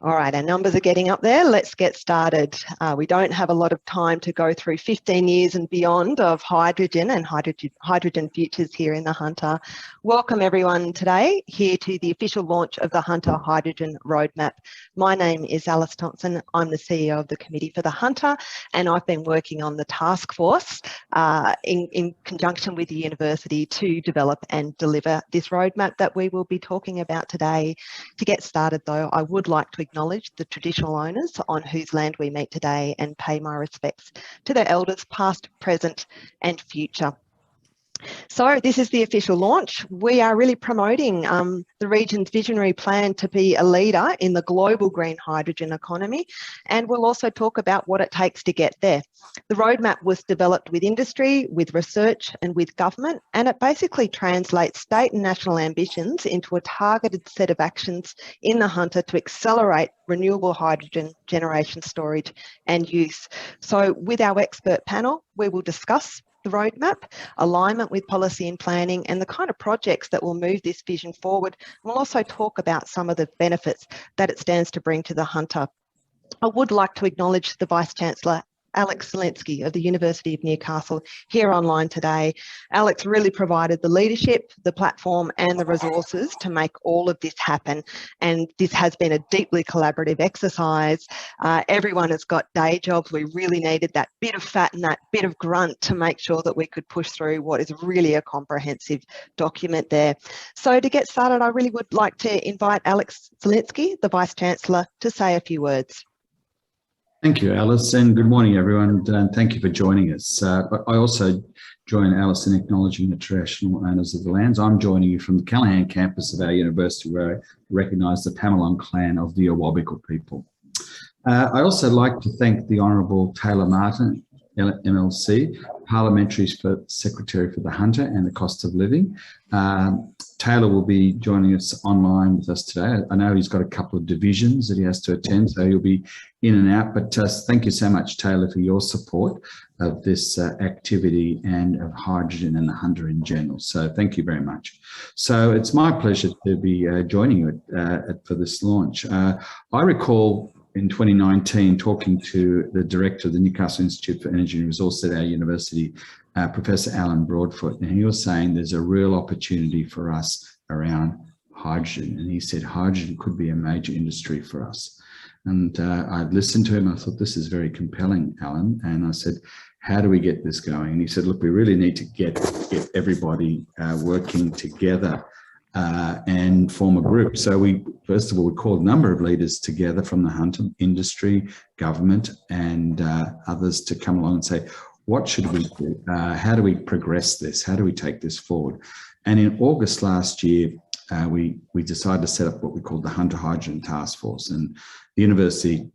All right, our numbers are getting up there. Let's get started. We don't have a lot of time to go through 15 years and beyond of hydrogen and hydrogen futures here in the Hunter. Welcome everyone today here to the official launch of the Hunter Hydrogen Roadmap. My name is Alice Thompson. I'm the CEO of the Committee for the Hunter, and I've been working on the task force in conjunction with the university to develop and deliver this roadmap that we will be talking about today. To get started though, I would like to acknowledge the traditional owners on whose land we meet today and pay my respects to their elders past, present and future. So this is the official launch. We are really promoting the region's visionary plan to be a leader in the global green hydrogen economy, and we'll also talk about what it takes to get there. The roadmap was developed with industry, with research and with government, and it basically translates state and national ambitions into a targeted set of actions in the Hunter to accelerate renewable hydrogen generation, storage and use. So with our expert panel, we will discuss the roadmap, alignment with policy and planning, and the kind of projects that will move this vision forward. We'll also talk about some of the benefits that it stands to bring to the Hunter. I would like to acknowledge the Vice-Chancellor, Alex Zielinski of the University of Newcastle, here online today. Alex really provided the leadership, the platform and the resources to make all of this happen, and this has been a deeply collaborative exercise. Everyone has got day jobs. We really needed that bit of fat and that bit of grunt to make sure that we could push through what is really a comprehensive document there. So to get started, I really would like to invite Alex Zielinski, the Vice-Chancellor, to say a few words. Thank you, Alice, and good morning, everyone, and thank you for joining us. I also join Alice in acknowledging the traditional owners of the lands. I'm joining you from the Callaghan campus of our university, where I recognise the Pamelong clan of the Awabakal people. I also like to thank the Honourable Taylor Martin, MLC, Parliamentary Secretary for the Hunter and the Cost of Living. Taylor will be joining us online with us today. I know he's got a couple of divisions that he has to attend, so he'll be in and out, but thank you so much, Taylor, for your support of this activity and of hydrogen and the Hunter in general. So thank you very much. So it's my pleasure to be joining you for this launch. I recall in 2019 talking to the director of the Newcastle Institute for Energy and Resources at our university, Professor Alan Broadfoot, and he was saying there's a real opportunity for us around hydrogen, and he said hydrogen could be a major industry for us. And I listened to him. I thought, this is very compelling, Alan. And I said, how do we get this going? And he said, look, we really need to get everybody working together and form a group. So we, first of all, we called a number of leaders together from the Hunter industry, government and others to come along and say, what should we do? How do we progress this? How do we take this forward? And in August last year, we decided to set up what we called the Hunter Hydrogen Task Force, and the university,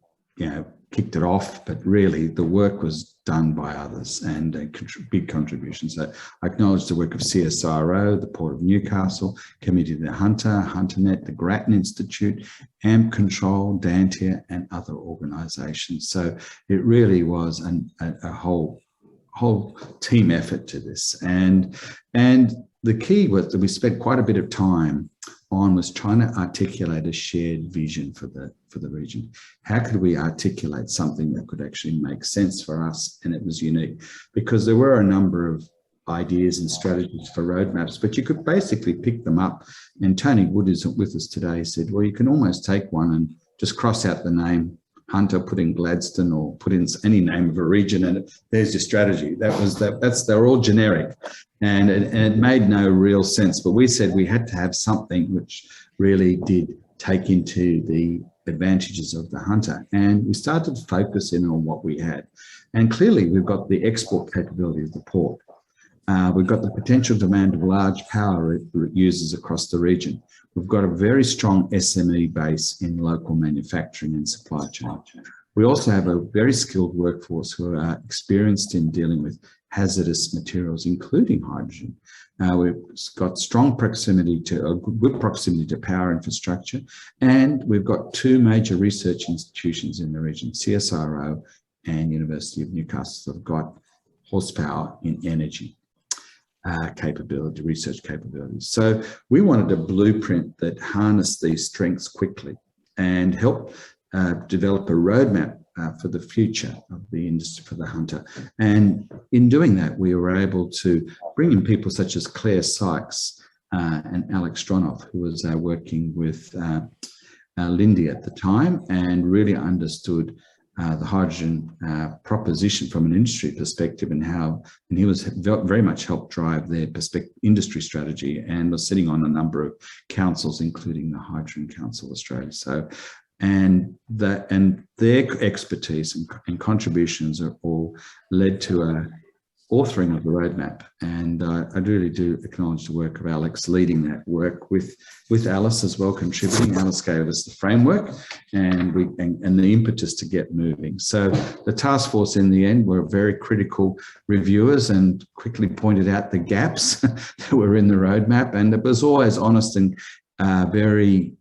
kicked it off, but really the work was done by others and a big contribution. So I acknowledge the work of CSIRO, the Port of Newcastle, Committee of the Hunter, HunterNet, the Grattan Institute, AMP Control, Dantia and other organisations. So it really was a whole team effort to this. And the key was that we spent quite a bit of time on was trying to articulate a shared vision for the region. How could we articulate something that could actually make sense for us? And it was unique because there were a number of ideas and strategies for roadmaps, but you could basically pick them up. And Tony Wood is with us today, said, well, you can almost take one and just cross out the name Hunter, put in Gladstone or put in any name of a region, and there's your strategy. They're all generic, and it made no real sense. But we said we had to have something which really did take into the advantages of the Hunter, and we started to focus in on what we had. And clearly, we've got the export capability of the port. We've got the potential demand of large power users across the region. We've got a very strong SME base in local manufacturing and supply chain. We also have a very skilled workforce who are experienced in dealing with hazardous materials, including hydrogen. We've got strong proximity good proximity to power infrastructure, and we've got two major research institutions in the region, CSIRO and University of Newcastle, that have got horsepower in energy. Research capabilities. So we wanted a blueprint that harnessed these strengths quickly and help develop a roadmap for the future of the industry for the hunter. And in doing that, we were able to bring in people such as Claire Sykes and Alex Stronoff, who was working with Lindy at the time and really understood the hydrogen proposition from an industry perspective and he was very much helped drive their industry strategy and was sitting on a number of councils, including the Hydrogen Council Australia. So, and their expertise and contributions are all led to a authoring of the roadmap. And I really do acknowledge the work of Alex leading that work with Alice as well, contributing. Alice gave us the framework and the impetus to get moving. So the task force in the end were very critical reviewers and quickly pointed out the gaps that were in the roadmap. And it was always honest and very,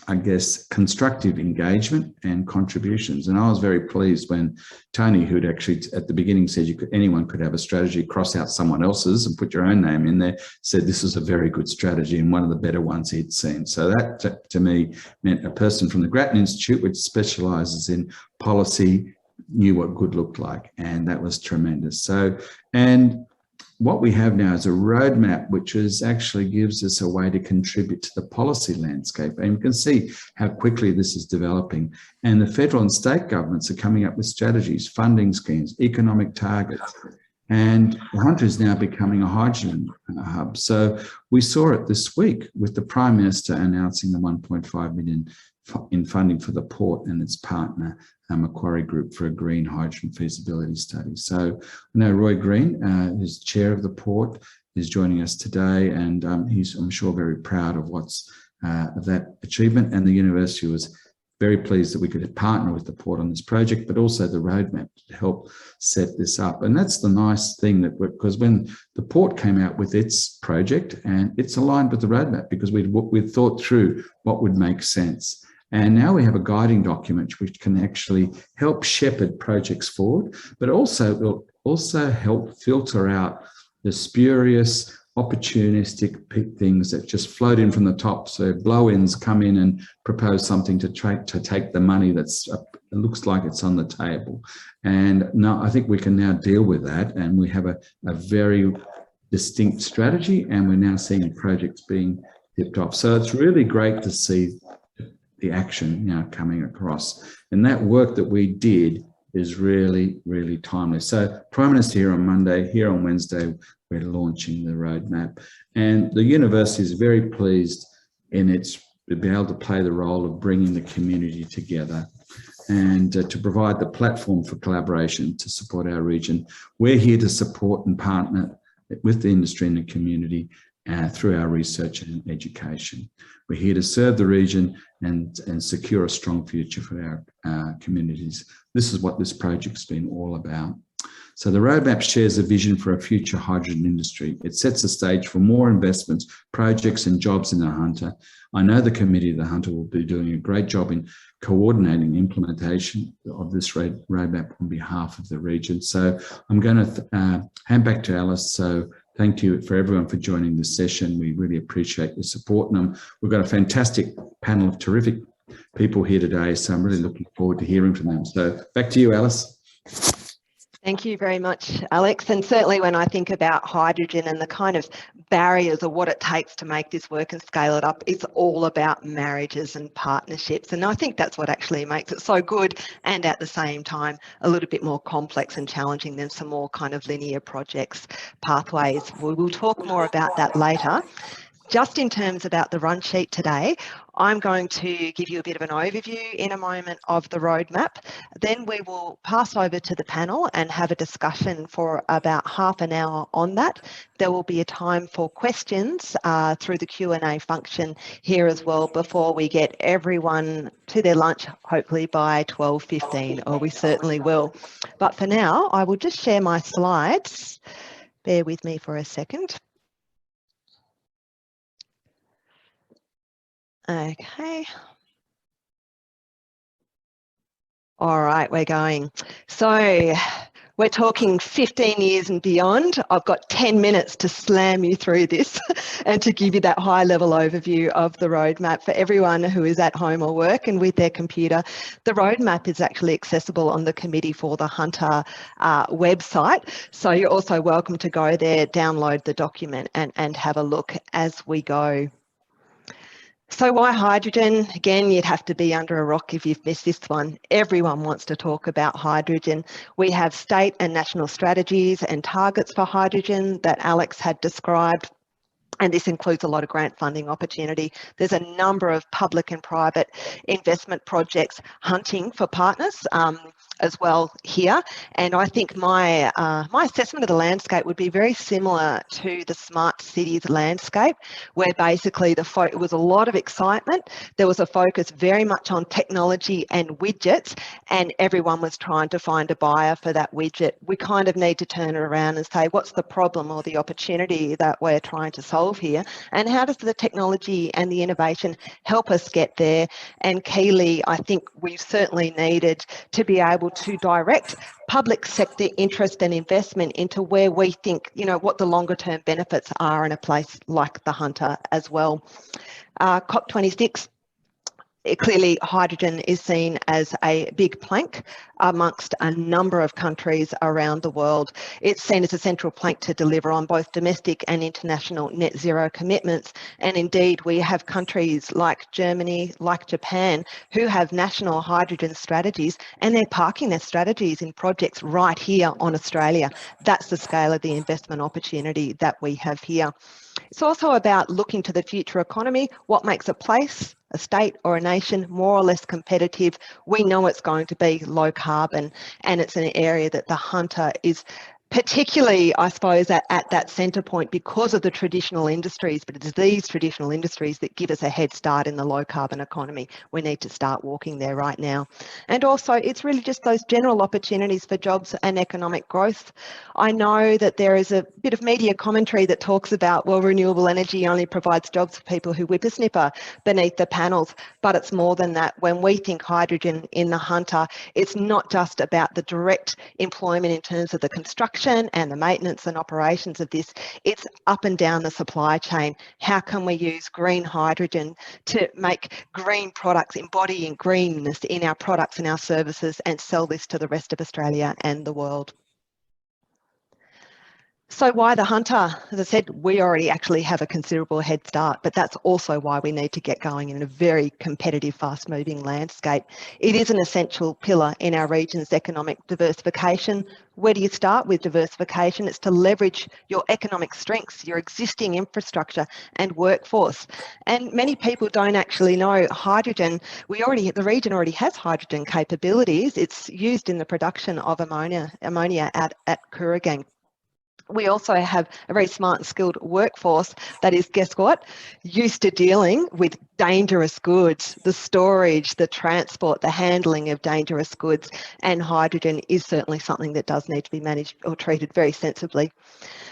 I guess, constructive engagement and contributions. And I was very pleased when Tony, who'd actually at the beginning said anyone could have a strategy, cross out someone else's and put your own name in there, said this is a very good strategy and one of the better ones he'd seen. So that to me meant a person from the Grattan Institute, which specialises in policy, knew what good looked like. And that was tremendous. So, and what we have now is a roadmap which actually gives us a way to contribute to the policy landscape. And you can see how quickly this is developing. And the federal and state governments are coming up with strategies, funding schemes, economic targets. And the hunter is now becoming a hydrogen hub. So we saw it this week with the Prime Minister announcing the 1.5 million in funding for the port and its partner, Macquarie Group, for a green hydrogen feasibility study. So I know Roy Green, who's chair of the port, is joining us today, and he's, I'm sure, very proud of what's that achievement. And the university was very pleased that we could partner with the port on this project, but also the roadmap to help set this up. And that's the nice thing, that because when the port came out with its project, and it's aligned with the roadmap because we'd thought through what would make sense. And now we have a guiding document which can actually help shepherd projects forward, but also will also help filter out the spurious, opportunistic things that just float in from the top. So blow-ins come in and propose something to take the money that's it looks like it's on the table. And no, I think we can now deal with that, and we have a very distinct strategy, and we're now seeing projects being tipped off. So it's really great to see the action now coming across. And that work that we did is really, really timely. So Prime Minister here on Monday, here on Wednesday, we're launching the roadmap. And the university is very pleased in its to be able to play the role of bringing the community together and to provide the platform for collaboration to support our region. We're here to support and partner with the industry and the community through our research and education. We're here to serve the region and secure a strong future for our communities. This is what this project's been all about. So the roadmap shares a vision for a future hydrogen industry. It sets the stage for more investments, projects and jobs in the Hunter. I know the committee of the Hunter will be doing a great job in coordinating implementation of this roadmap on behalf of the region. So I'm going to hand back to Alice. So thank you for everyone for joining this session. We really appreciate your support. And we've got a fantastic panel of terrific people here today. So I'm really looking forward to hearing from them. So back to you, Alice. Thank you very much, Alex. And certainly when I think about hydrogen and the kind of barriers or what it takes to make this work and scale it up, it's all about marriages and partnerships. And I think that's what actually makes it so good, and at the same time, a little bit more complex and challenging than some more kind of linear projects, pathways. We will talk more about that later. Just in terms about the run sheet today, I'm going to give you a bit of an overview in a moment of the roadmap. Then we will pass over to the panel and have a discussion for about half an hour on that. There will be a time for questions through the Q&A function here as well before we get everyone to their lunch, hopefully by 12:15, or we certainly will. But for now, I will just share my slides. Bear with me for a second. Okay. All right, we're going. So We're talking 15 years and beyond. I've got 10 minutes to slam you through this and to give you that high level overview of the roadmap for everyone who is at home or work and with their computer. The roadmap is actually accessible on the Committee for the Hunter website. So you're also welcome to go there, download the document and have a look as we go. So why hydrogen? Again, you'd have to be under a rock if you've missed this one. Everyone wants to talk about hydrogen. We have state and national strategies and targets for hydrogen that Alex had described. And this includes a lot of grant funding opportunity. There's a number of public and private investment projects hunting for partners as well here. And I think my assessment of the landscape would be very similar to the smart cities landscape, where basically it was a lot of excitement. There was a focus very much on technology and widgets, and everyone was trying to find a buyer for that widget. We kind of need to turn it around and say, what's the problem or the opportunity that we're trying to solve here, and how does the technology and the innovation help us get there? And keyly, I think we've certainly needed to be able to direct public sector interest and investment into where we think, what the longer term benefits are in a place like the Hunter as well. COP26. Clearly, hydrogen is seen as a big plank amongst a number of countries around the world. It's seen as a central plank to deliver on both domestic and international net zero commitments. And indeed, we have countries like Germany, like Japan, who have national hydrogen strategies, and they're parking their strategies in projects right here on Australia. That's the scale of the investment opportunity that we have here. It's also about looking to the future economy. What makes a place, a state or a nation more or less competitive? We know it's going to be low carbon, and it's an area that the Hunter is particularly, I suppose, at that centre point because of the traditional industries, but it's these traditional industries that give us a head start in the low carbon economy. We need to start walking there right now. And also, it's really just those general opportunities for jobs and economic growth. I know that there is a bit of media commentary that talks about, well, renewable energy only provides jobs for people who whippersnipper beneath the panels, but it's more than that. When we think hydrogen in the Hunter, it's not just about the direct employment in terms of the construction and the maintenance and operations of this. It's up and down the supply chain. How can we use green hydrogen to make green products, embodying greenness in our products and our services, and sell this to the rest of Australia and the world? So why the Hunter? As I said, we already actually have a considerable head start, but that's also why we need to get going in a very competitive, fast-moving landscape. It is an essential pillar in our region's economic diversification. Where do you start with diversification? It's to leverage your economic strengths, your existing infrastructure and workforce. And many people don't actually know hydrogen. The region already has hydrogen capabilities. It's used in the production of ammonia at Kooragang. We also have a very smart and skilled workforce that is, guess what, used to dealing with dangerous goods, the storage, the transport, the handling of dangerous goods, and hydrogen is certainly something that does need to be managed or treated very sensibly.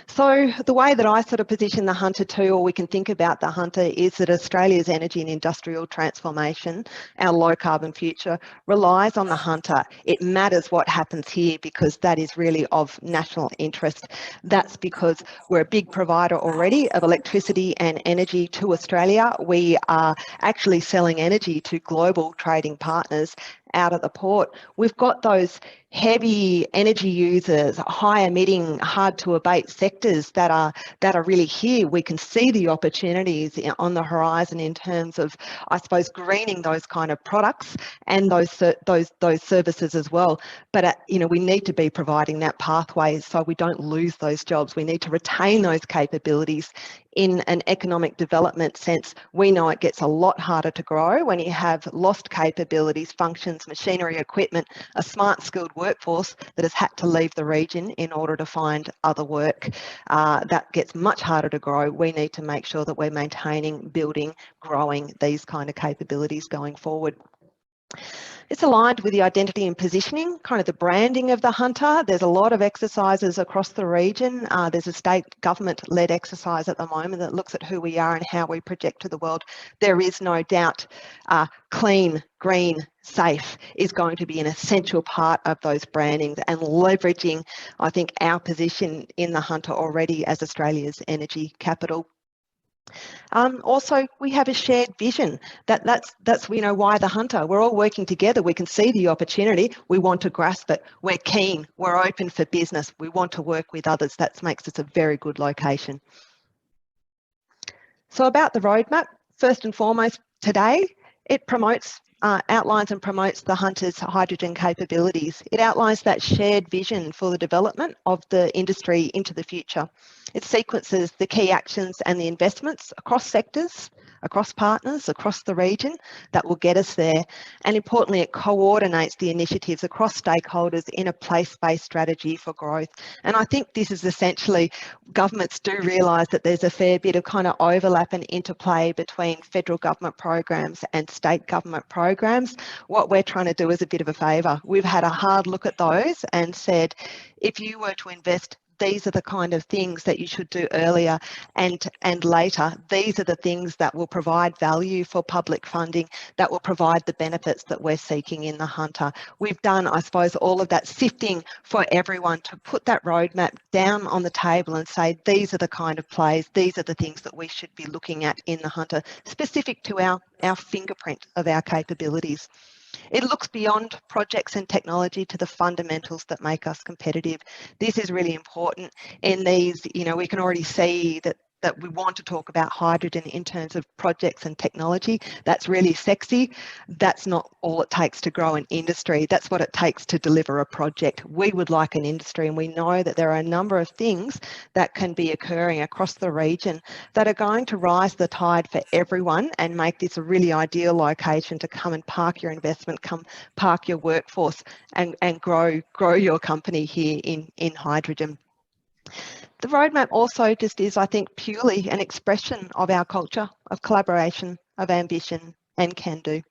So the way that I sort of position the Hunter too, or we can think about the Hunter, is that Australia's energy and industrial transformation, our low carbon future, relies on the Hunter. It matters what happens here because that is really of national interest. That's because we're a big provider already of electricity and energy to Australia. We are actually selling energy to global trading partners out of the port. We've got those heavy energy users, high emitting, hard to abate sectors that are really here. We can see the opportunities on the horizon in terms of, I suppose, greening those kind of products and those services as well. But we need to be providing that pathway so we don't lose those jobs. We need to retain those capabilities. In an economic development sense, we know it gets a lot harder to grow when you have lost capabilities, functions, machinery, equipment, a smart, skilled workforce that has had to leave the region in order to find other work. That gets much harder to grow. We need to make sure that we're maintaining, building, growing these kind of capabilities going forward. It's aligned with the identity and positioning, kind of the branding of the Hunter. There's a lot of exercises across the region. There's a state government-led exercise at the moment that looks at who we are and how we project to the world. There is no doubt clean, green, safe is going to be an essential part of those brandings, and leveraging, I think, our position in the Hunter already as Australia's energy capital. Also, we have a shared vision. That's why the Hunter. We're all working together. We can see the opportunity. We want to grasp it. We're keen. We're open for business. We want to work with others. That makes us a very good location. So about the roadmap, first and foremost today, it promotes, outlines and promotes the Hunter's hydrogen capabilities. It outlines that shared vision for the development of the industry into the future. It sequences the key actions and the investments across sectors, across partners, across the region that will get us there. And importantly, it coordinates the initiatives across stakeholders in a place-based strategy for growth. And I think this is essentially, governments do realise that there's a fair bit of kind of overlap and interplay between federal government programs and state government programs. What we're trying to do is a bit of a favour. We've had a hard look at those and said, if you were to invest, these are the kind of things that you should do earlier and later. These are the things that will provide value for public funding, that will provide the benefits that we're seeking in the Hunter. We've done, I suppose, all of that sifting for everyone to put that roadmap down on the table and say, these are the kind of plays, these are the things that we should be looking at in the Hunter, specific to our fingerprint of our capabilities. It looks beyond projects and technology to the fundamentals that make us competitive. This is really important in these, we can already see that we want to talk about hydrogen in terms of projects and technology. That's really sexy. That's not all it takes to grow an industry. That's what it takes to deliver a project. We would like an industry, and we know that there are a number of things that can be occurring across the region that are going to rise the tide for everyone and make this a really ideal location to come and park your investment, come park your workforce and grow your company here in hydrogen. The roadmap also just is, I think, purely an expression of our culture of collaboration, of ambition and can-do.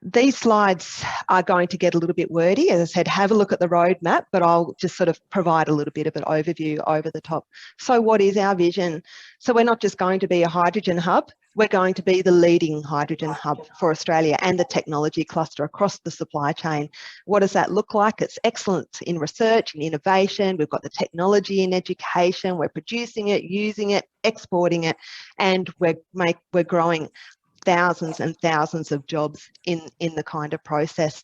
These slides are going to get a little bit wordy. As I said, have a look at the roadmap, but I'll just sort of provide a little bit of an overview over the top. So what is our vision? So we're not just going to be a hydrogen hub, we're going to be the leading hydrogen hub for Australia and the technology cluster across the supply chain. What does that look like? It's excellence in research and innovation. We've got the technology in education. We're producing it, using it, exporting it, and we're growing thousands and thousands of jobs in the kind of process.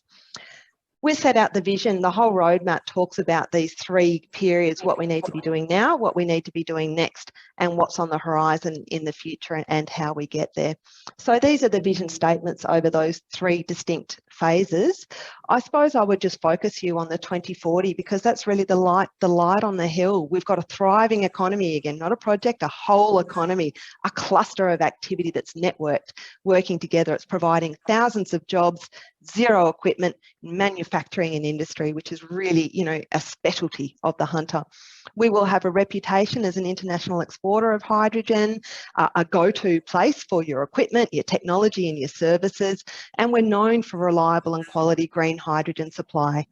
We set out the vision. The whole roadmap talks about these three periods, what we need to be doing now, what we need to be doing next, and what's on the horizon in the future and how we get there. So these are the vision statements over those three distinct phases. I suppose I would just focus you on the 2040 because that's really the light on the hill. We've got a thriving economy again, not a project, a whole economy, a cluster of activity that's networked, working together. It's providing thousands of jobs, zero equipment, manufacturing and industry, which is really, a specialty of the Hunter. We will have a reputation as an international exporter of hydrogen, a go-to place for your equipment, your technology and your services, and we're known for reliable and quality green hydrogen supply.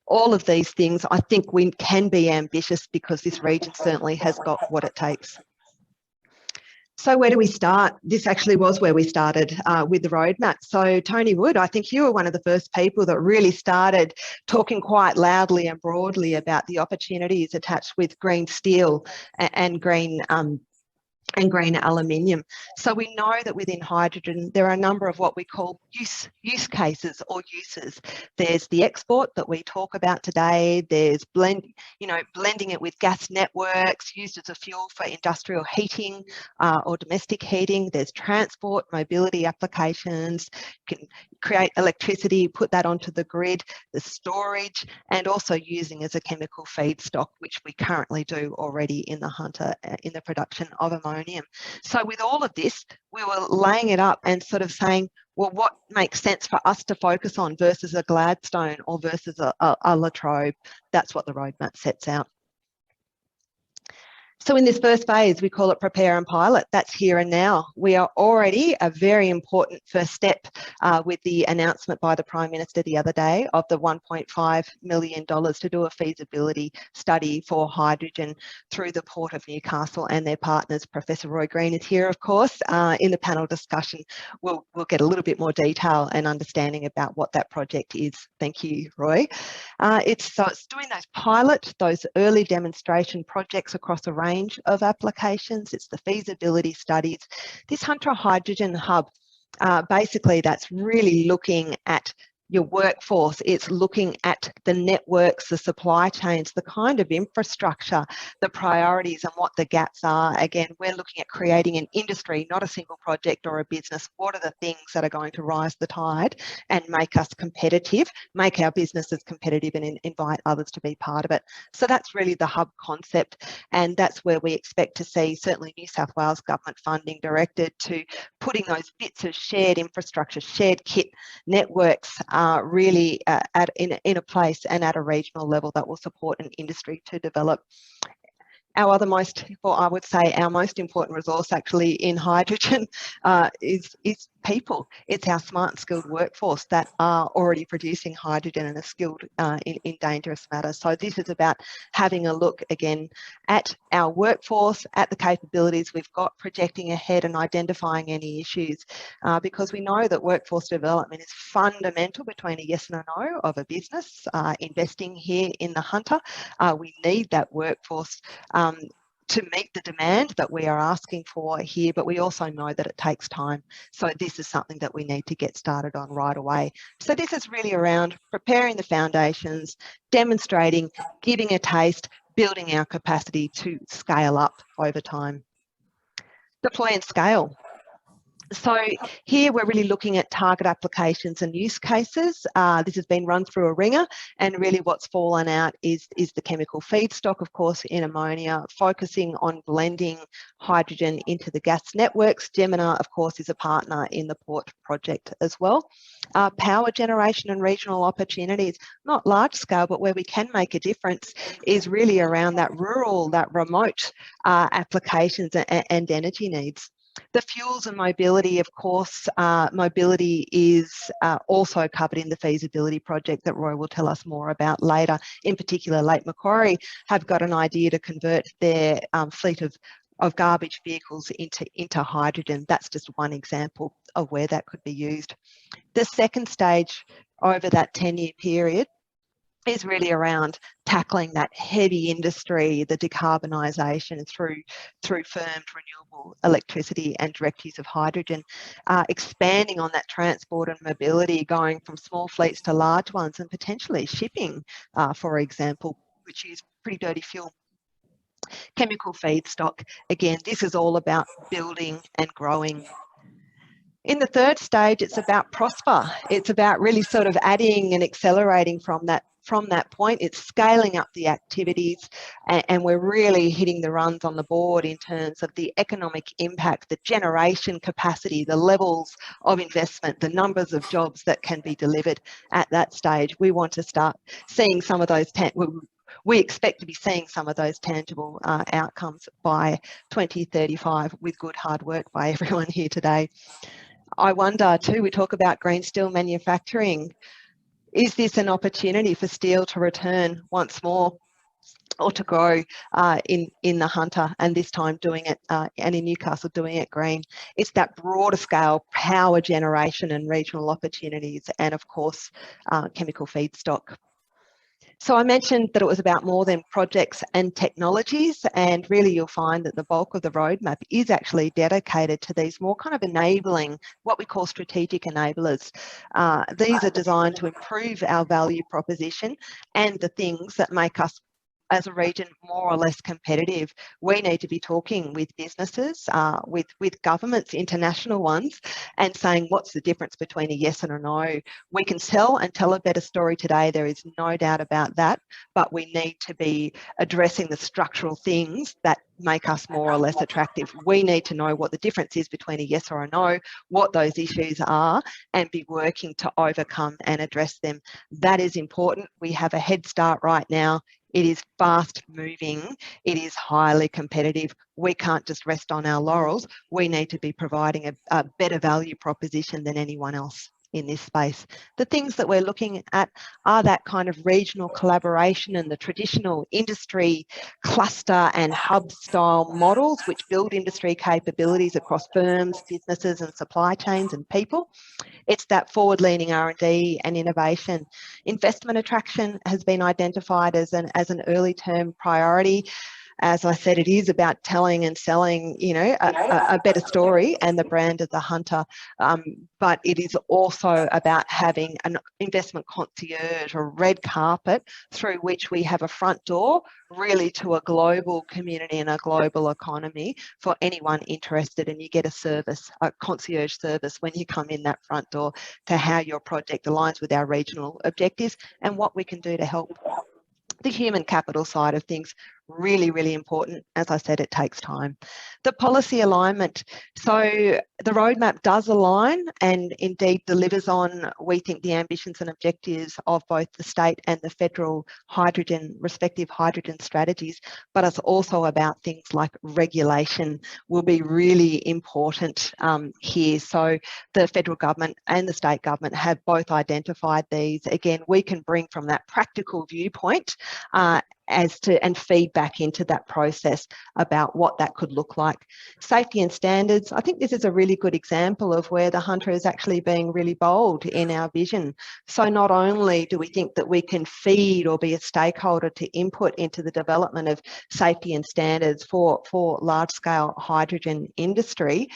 All of these things, I think we can be ambitious because this region certainly has got what it takes. So where do we start? This actually was where we started with the roadmap. So Tony Wood, I think you were one of the first people that really started talking quite loudly and broadly about the opportunities attached with green steel and green aluminium. So we know that within hydrogen, there are a number of what we call use cases or uses. There's the export that we talk about today. There's blending it with gas networks, used as a fuel for industrial heating or domestic heating. There's transport, mobility applications, can create electricity, put that onto the grid, the storage, and also using as a chemical feedstock, which we currently do already in the Hunter in the production of ammonium. So with all of this, we were laying it up and sort of saying, well, what makes sense for us to focus on versus a Gladstone or versus a Latrobe? That's what the roadmap sets out. So in this first phase, we call it prepare and pilot. That's here and now. We are already a very important first step with the announcement by the Prime Minister the other day of the $1.5 million to do a feasibility study for hydrogen through the Port of Newcastle and their partners. Professor Roy Green is here, of course. In the panel discussion, we'll get a little bit more detail and understanding about what that project is. Thank you, Roy. It's doing those early demonstration projects across a range of applications. It's the feasibility studies. This Hunter Hydrogen Hub, basically that's really looking at your workforce. It's looking at the networks, the supply chains, the kind of infrastructure, the priorities and what the gaps are. Again, we're looking at creating an industry, not a single project or a business. What are the things that are going to rise the tide and make us competitive, make our businesses competitive and invite others to be part of it? So that's really the hub concept, and that's where we expect to see certainly New South Wales government funding directed to putting those bits of shared infrastructure, shared kit networks really in a place and at a regional level that will support an industry to develop. Our I would say our most important resource actually in hydrogen is people. It's our smart and skilled workforce that are already producing hydrogen and are skilled in dangerous matters. So this is about having a look again at our workforce, at the capabilities we've got, projecting ahead and identifying any issues, because we know that workforce development is fundamental between a yes and a no of a business investing here in the Hunter. We need that workforce to meet the demand that we are asking for here, but we also know that it takes time. So this is something that we need to get started on right away. So this is really around preparing the foundations, demonstrating, giving a taste, building our capacity to scale up over time. Deploy and scale. So here we're really looking at target applications and use cases. This has been run through a ringer, and really what's fallen out is the chemical feedstock, of course, in ammonia, focusing on blending hydrogen into the gas networks. Gemina, of course, is a partner in the port project as well. Power generation and regional opportunities, not large scale, but where we can make a difference is really around that rural, that remote applications and energy needs. The fuels and mobility, of course, mobility is also covered in the feasibility project that Roy will tell us more about later. In particular, Lake Macquarie have got an idea to convert their fleet of garbage vehicles into hydrogen. That's just one example of where that could be used. The second stage over that 10-year period is really around tackling that heavy industry, the decarbonisation through firmed renewable electricity and direct use of hydrogen, expanding on that transport and mobility, going from small fleets to large ones, and potentially shipping, for example, which use pretty dirty fuel. Chemical feedstock, again, this is all about building and growing. In the third stage, it's about prosper. It's about really sort of adding and accelerating from that point. It's scaling up the activities, and we're really hitting the runs on the board in terms of the economic impact, the generation capacity, the levels of investment, the numbers of jobs that can be delivered at that stage. We want to start seeing some of those we expect to be seeing some of those tangible outcomes by 2035 with good hard work by everyone here today. I wonder too, we talk about green steel manufacturing. Is this an opportunity for steel to return once more or to grow in the Hunter, and this time doing it, and in Newcastle doing it green? It's that broader scale power generation and regional opportunities, and of course, chemical feedstock. So I mentioned that it was about more than projects and technologies, and really you'll find that the bulk of the roadmap is actually dedicated to these more kind of enabling, what we call strategic enablers. These are designed to improve our value proposition and the things that make us as a region more or less competitive. We need to be talking with businesses, with governments, international ones, and saying what's the difference between a yes and a no. We can tell a better story today, there is no doubt about that, but we need to be addressing the structural things that make us more or less attractive. We need to know what the difference is between a yes or a no, what those issues are, and be working to overcome and address them. That is important. We have a head start right now It is fast moving. It is highly competitive. We can't just rest on our laurels. We need to be providing a better value proposition than anyone else in this space. The things that we're looking at are that kind of regional collaboration and the traditional industry cluster and hub style models which build industry capabilities across firms, businesses and supply chains and people. It's that forward-leaning R&D and innovation. Investment attraction has been identified as an early term priority. As I said, it is about telling and selling, you know, a better story and the brand of the Hunter. But it is also about having an investment concierge or red carpet through which we have a front door really to a global community and a global economy for anyone interested, and you get a service, a concierge service when you come in that front door to how your project aligns with our regional objectives and what we can do to help. The human capital side of things, really, really important. As I said, it takes time. The policy alignment. So the roadmap does align and indeed delivers on, we think, the ambitions and objectives of both the state and the federal hydrogen, respective hydrogen strategies, but it's also about things like regulation will be really important here. So the federal government and the state government have both identified these. Again, we can bring from that practical viewpoint and feed back into that process about what that could look like. Safety and standards. I think this is a really good example of where the Hunter is actually being really bold in our vision. So not only do we think that we can feed or be a stakeholder to input into the development of safety and standards for large-scale hydrogen industry,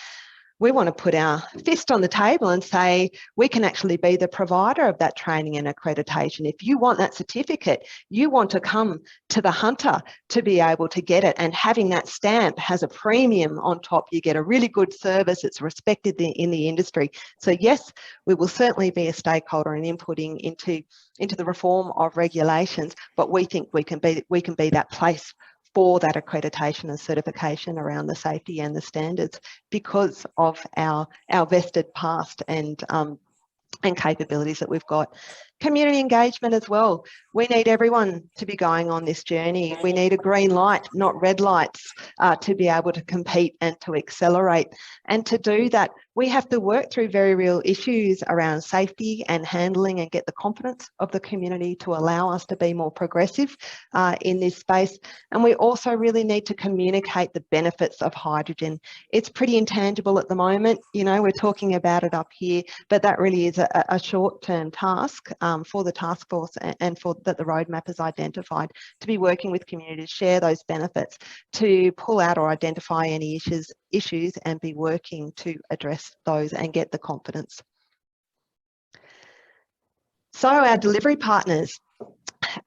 we want to put our fist on the table and say we can actually be the provider of that training and accreditation. If you want that certificate, you want to come to the Hunter to be able to get it, and having that stamp has a premium on top. You get a really good service, it's respected in the industry. So yes, we will certainly be a stakeholder in inputting into the reform of regulations, but we think we can be that place for that accreditation and certification around the safety and the standards because of our vested past and capabilities that we've got. Community engagement as well. We need everyone to be going on this journey. We need a green light, not red lights, to be able to compete and to accelerate. And to do that, we have to work through very real issues around safety and handling and get the confidence of the community to allow us to be more progressive in this space. And we also really need to communicate the benefits of hydrogen. It's pretty intangible at the moment. You know, we're talking about it up here, but that really is a short-term task for the task force and for that the roadmap has identified, to be working with communities, share those benefits, to pull out or identify any issues and be working to address those and get the confidence. So our delivery partners.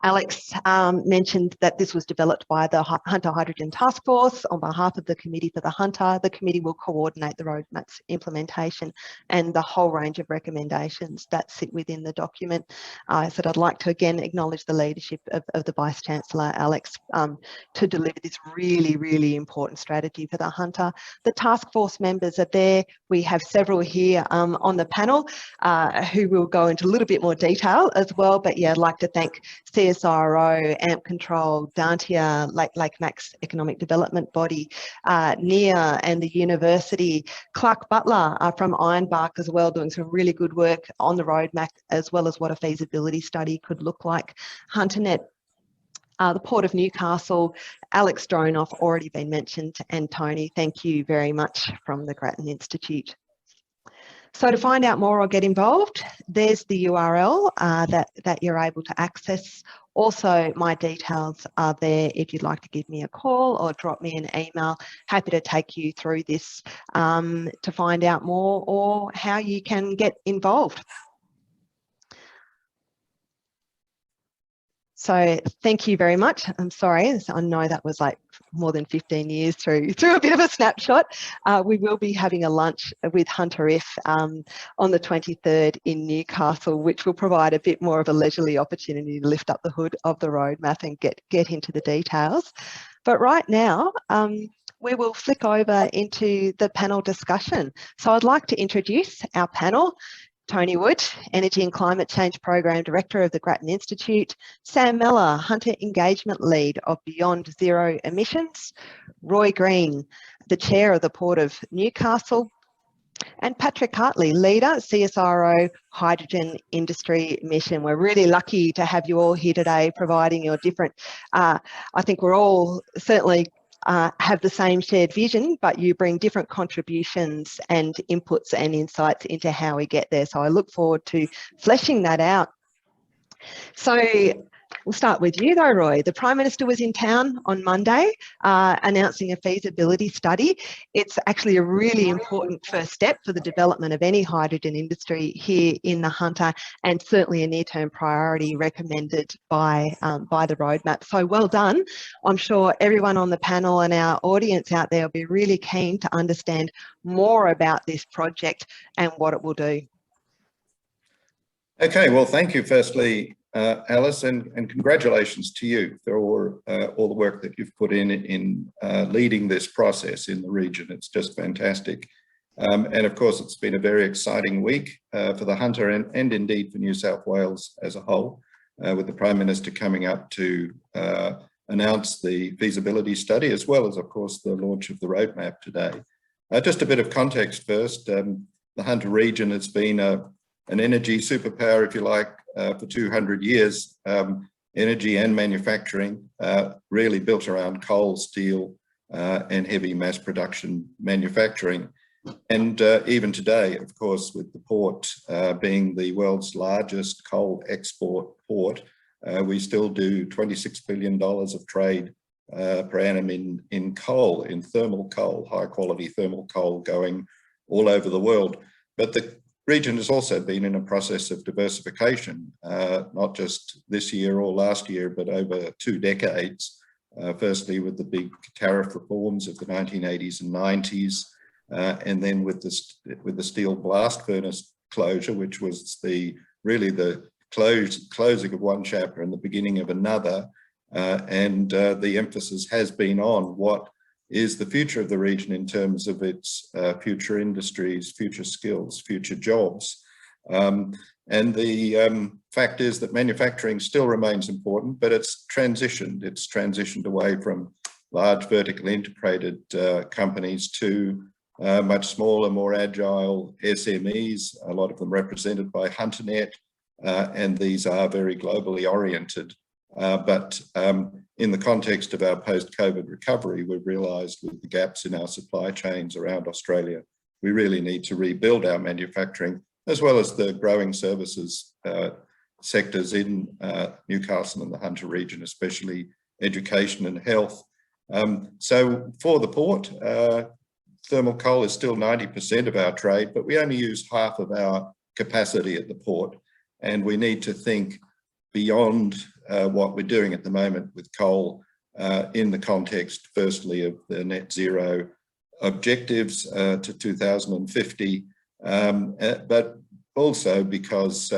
Alex mentioned that this was developed by the Hunter Hydrogen Task Force on behalf of the Committee for the Hunter. The committee will coordinate the roadmap's implementation and the whole range of recommendations that sit within the document. I said I'd like to again acknowledge the leadership of the Vice-Chancellor, Alex, to deliver this really, really important strategy for the Hunter. The task force members are there. We have several here on the panel who will go into a little bit more detail as well. But yeah, I'd like to thank CSIRO, AMP Control, Dantia, Lake Max Economic Development Body, NIA and the university, Clark Butler from Ironbark as well, doing some really good work on the roadmap as well as what a feasibility study could look like. HunterNet, the Port of Newcastle, Alex Dronoff, already been mentioned, and Tony, thank you very much from the Grattan Institute. So to find out more or get involved, there's the URL that you're able to access. Also, my details are there if you'd like to give me a call or drop me an email. Happy to take you through this to find out more or how you can get involved. So thank you very much. I'm sorry, I know that was like more than 15 years through a bit of a snapshot. We will be having a lunch with Hunter If on the 23rd in Newcastle, which will provide a bit more of a leisurely opportunity to lift up the hood of the roadmap and get into the details. But right now, we will flick over into the panel discussion. So I'd like to introduce our panel. Tony Wood, Energy and Climate Change Program Director of the Grattan Institute, Sam Mellor, Hunter Engagement Lead of Beyond Zero Emissions, Roy Green, the Chair of the Port of Newcastle, and Patrick Hartley, Leader, CSIRO Hydrogen Industry Mission. We're really lucky to have you all here today providing your different, I think we're all certainly have the same shared vision, but you bring different contributions and inputs and insights into how we get there. So I look forward to fleshing that out. So we'll start with you though, Roy. The Prime Minister was in town on Monday announcing a feasibility study. It's actually a really important first step for the development of any hydrogen industry here in the Hunter, and certainly a near-term priority recommended by the roadmap. So well done. I'm sure everyone on the panel and our audience out there will be really keen to understand more about this project and what it will do. Okay, well, thank you firstly, Alice, and congratulations to you for all the work that you've put in leading this process in the region. It's just fantastic. And of course, it's been a very exciting week for the Hunter and indeed for New South Wales as a whole, with the Prime Minister coming up to announce the feasibility study, as well as, of course, the launch of the roadmap today. Just a bit of context first. The Hunter region has been an energy superpower, if you like, for 200 years. Energy and manufacturing really built around coal, steel, and heavy mass production manufacturing. And even today, of course, with the port being the world's largest coal export port, we still do $26 billion of trade per annum in coal, in thermal coal, high quality thermal coal going all over the world. But the region has also been in a process of diversification, not just this year or last year, but over 2 decades. Firstly, with the big tariff reforms of the 1980s and 90s, and then with the steel blast furnace closure, which was really the closing of one chapter and the beginning of another. And the emphasis has been on what is the future of the region in terms of its future industries, future skills, future jobs. And the fact is that manufacturing still remains important, but it's transitioned. It's transitioned away from large vertically integrated companies to much smaller, more agile SMEs, a lot of them represented by HunterNet, and these are very globally oriented. But in the context of our post-COVID recovery, we've realised with the gaps in our supply chains around Australia, we really need to rebuild our manufacturing, as well as the growing services sectors in Newcastle and the Hunter region, especially education and health. So for the port, thermal coal is still 90% of our trade, but we only use half of our capacity at the port. And we need to think beyond what we're doing at the moment with coal in the context, firstly, of the net zero objectives to 2050, but also because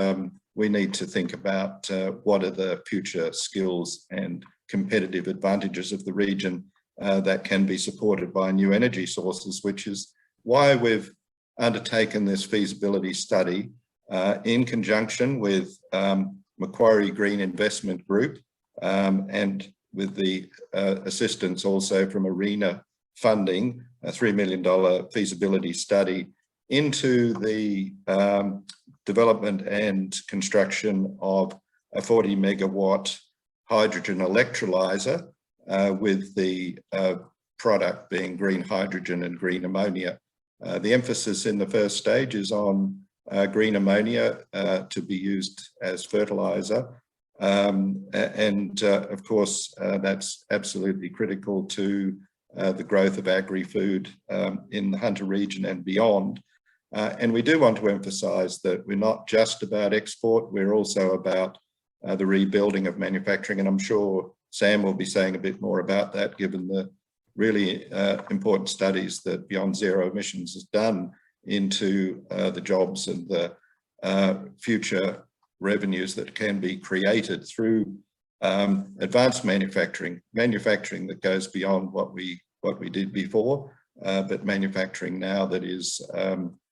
we need to think about what are the future skills and competitive advantages of the region that can be supported by new energy sources, which is why we've undertaken this feasibility study in conjunction with Macquarie Green Investment Group and with the assistance also from ARENA funding, a $3 million feasibility study into the development and construction of a 40 megawatt hydrogen electrolyser with the product being green hydrogen and green ammonia. The emphasis in the first stage is on green ammonia to be used as fertiliser. Of course, that's absolutely critical to the growth of agri-food in the Hunter region and beyond. And we do want to emphasise that we're not just about export, we're also about the rebuilding of manufacturing. And I'm sure Sam will be saying a bit more about that, given the really important studies that Beyond Zero Emissions has done into the jobs and the future revenues that can be created through advanced manufacturing that goes beyond what we did before, but manufacturing now that is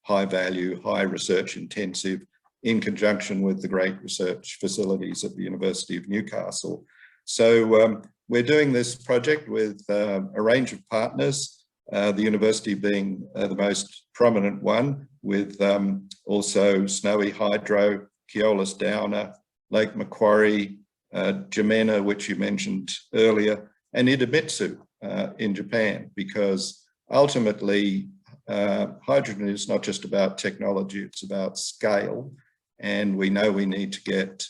high value, high research intensive, in conjunction with the great research facilities at the University of Newcastle. So we're doing this project with a range of partners, the university being the most prominent one, with also Snowy Hydro, Keolis Downer, Lake Macquarie, Jemena, which you mentioned earlier, and Idemitsu in Japan, because ultimately hydrogen is not just about technology, it's about scale. And we know we need to get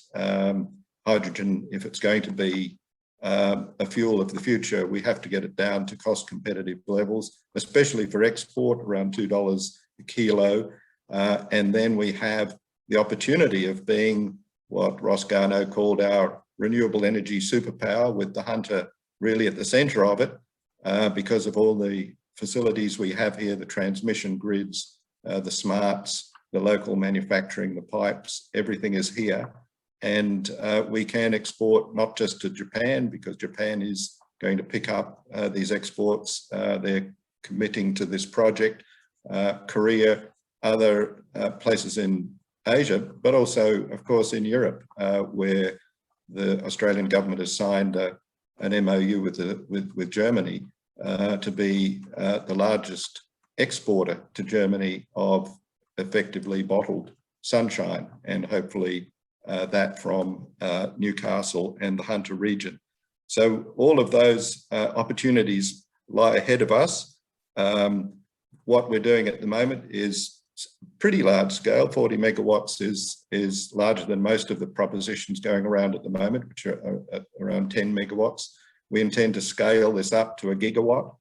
hydrogen, if it's going to be a fuel of the future, we have to get it down to cost competitive levels, especially for export, around $2 a kilo. And then we have the opportunity of being what Ross Garnaut called our renewable energy superpower, with the Hunter really at the center of it, because of all the facilities we have here, the transmission grids, the smarts, the local manufacturing, the pipes, everything is here. And we can export not just to Japan, because Japan is going to pick up these exports. They're committing to this project. Korea, other places in Asia, but also, of course, in Europe, where the Australian government has signed an MOU with Germany to be the largest exporter to Germany of effectively bottled sunshine, and hopefully that from Newcastle and the Hunter region. So all of those opportunities lie ahead of us. What we're doing at the moment is pretty large scale. 40 megawatts is larger than most of the propositions going around at the moment, which are around 10 megawatts. We intend to scale this up to a gigawatt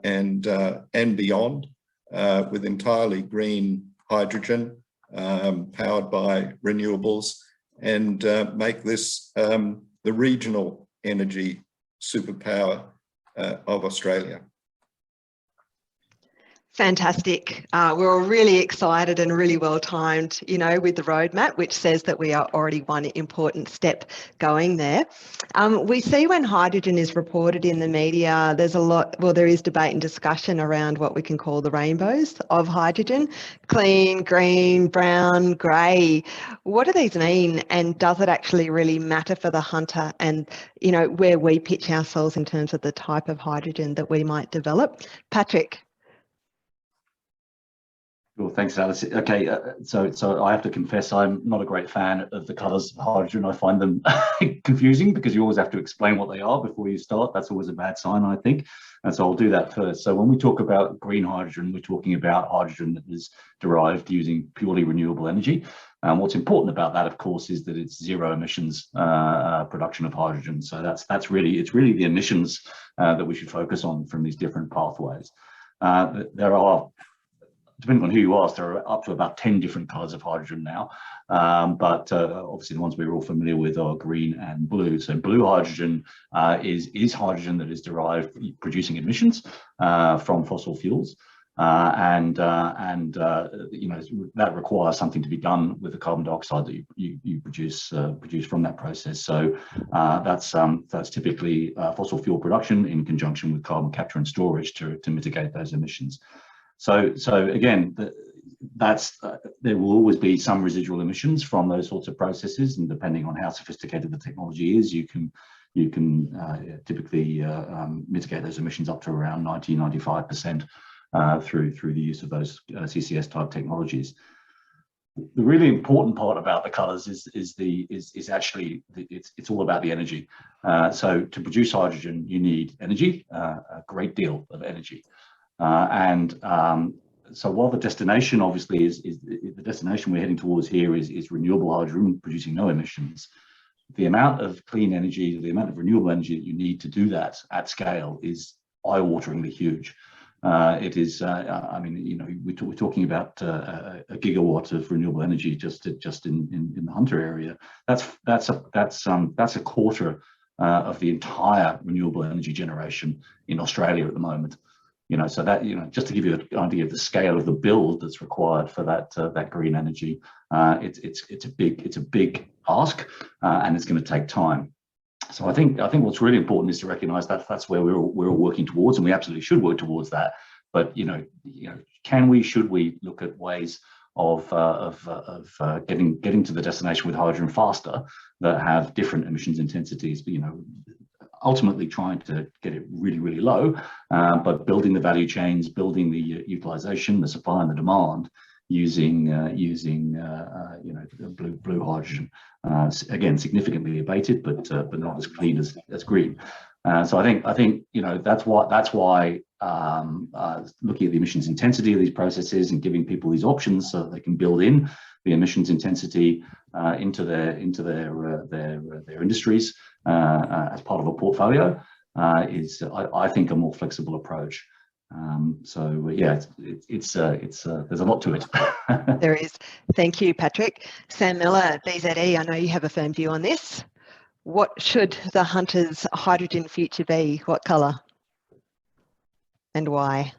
and beyond, with entirely green hydrogen powered by renewables, and make this the regional energy superpower of Australia. Fantastic. We're all really excited and really well timed, you know, with the roadmap, which says that we are already one important step going there. We see when hydrogen is reported in the media, there's a lot, well, there is debate and discussion around what we can call the rainbows of hydrogen: clean, green, brown, grey. What do these mean? And does it actually really matter for the Hunter and, you know, where we pitch ourselves in terms of the type of hydrogen that we might develop? Patrick. Well, thanks, Alice. Okay, so I have to confess I'm not a great fan of the colours of hydrogen. I find them confusing, because you always have to explain what they are before you start. That's always a bad sign, I think. And so I'll do that first. So when we talk about green hydrogen, we're talking about hydrogen that is derived using purely renewable energy. What's important about that, of course, is that it's zero emissions production of hydrogen. So it's really the emissions that we should focus on from these different pathways. There are, depending on who you ask, there are up to about 10 different colours of hydrogen now, but obviously the ones we're all familiar with are green and blue. So blue hydrogen is hydrogen that is derived producing emissions from fossil fuels, and you know, that requires something to be done with the carbon dioxide that you produce from that process. So that's typically fossil fuel production in conjunction with carbon capture and storage to mitigate those emissions. So again, there will always be some residual emissions from those sorts of processes, and depending on how sophisticated the technology is, you can typically mitigate those emissions up to around 90–95% through the use of those CCS type technologies. The really important part about the colours is actually it's all about the energy. So to produce hydrogen, you need energy, a great deal of energy. So while the destination obviously is the destination we're heading towards here is renewable hydrogen producing no emissions, the amount of clean energy, the amount of renewable energy that you need to do that at scale is eye-wateringly huge. It is, I mean, you know, we're talking about a gigawatt of renewable energy just in the Hunter area. That's a quarter of the entire renewable energy generation in Australia at the moment. You know, so that, you know, just to give you an idea of the scale of the build that's required for that green energy, it's a big ask, and it's going to take time. So I think what's really important is to recognise that that's where we're all working towards, and we absolutely should work towards that. But you know, should we look at ways getting to the destination with hydrogen faster that have different emissions intensities, but, you know, ultimately trying to get it really, really low, but building the value chains, building the utilization, the supply and the demand using you know, blue hydrogen, again significantly abated, but not as clean as green. So I think you know, that's why looking at the emissions intensity of these processes and giving people these options so that they can build in the emissions intensity into their industries as part of a portfolio is, I think, a more flexible approach. So yeah, it's there's a lot to it. There is. Thank you, Patrick. Sam Miller, BZE, I know you have a firm view on this. What should the Hunter's hydrogen future be? What colour? And why?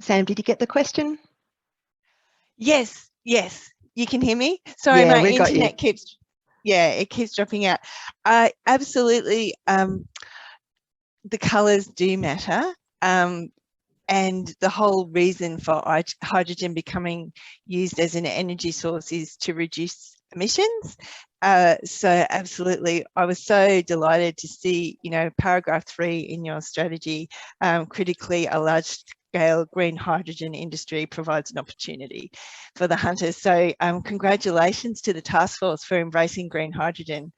Sam, did you get the question? Yes, you can hear me. Sorry, Yeah, my we got you. internet keeps, it keeps dropping out. Absolutely, the colours do matter, and the whole reason for hydrogen becoming used as an energy source is to reduce emissions. So absolutely, I was so delighted to see, you know, paragraph 3 in your strategy, critically a large-scale green hydrogen industry provides an opportunity for the Hunters. So congratulations to the task force for embracing green hydrogen.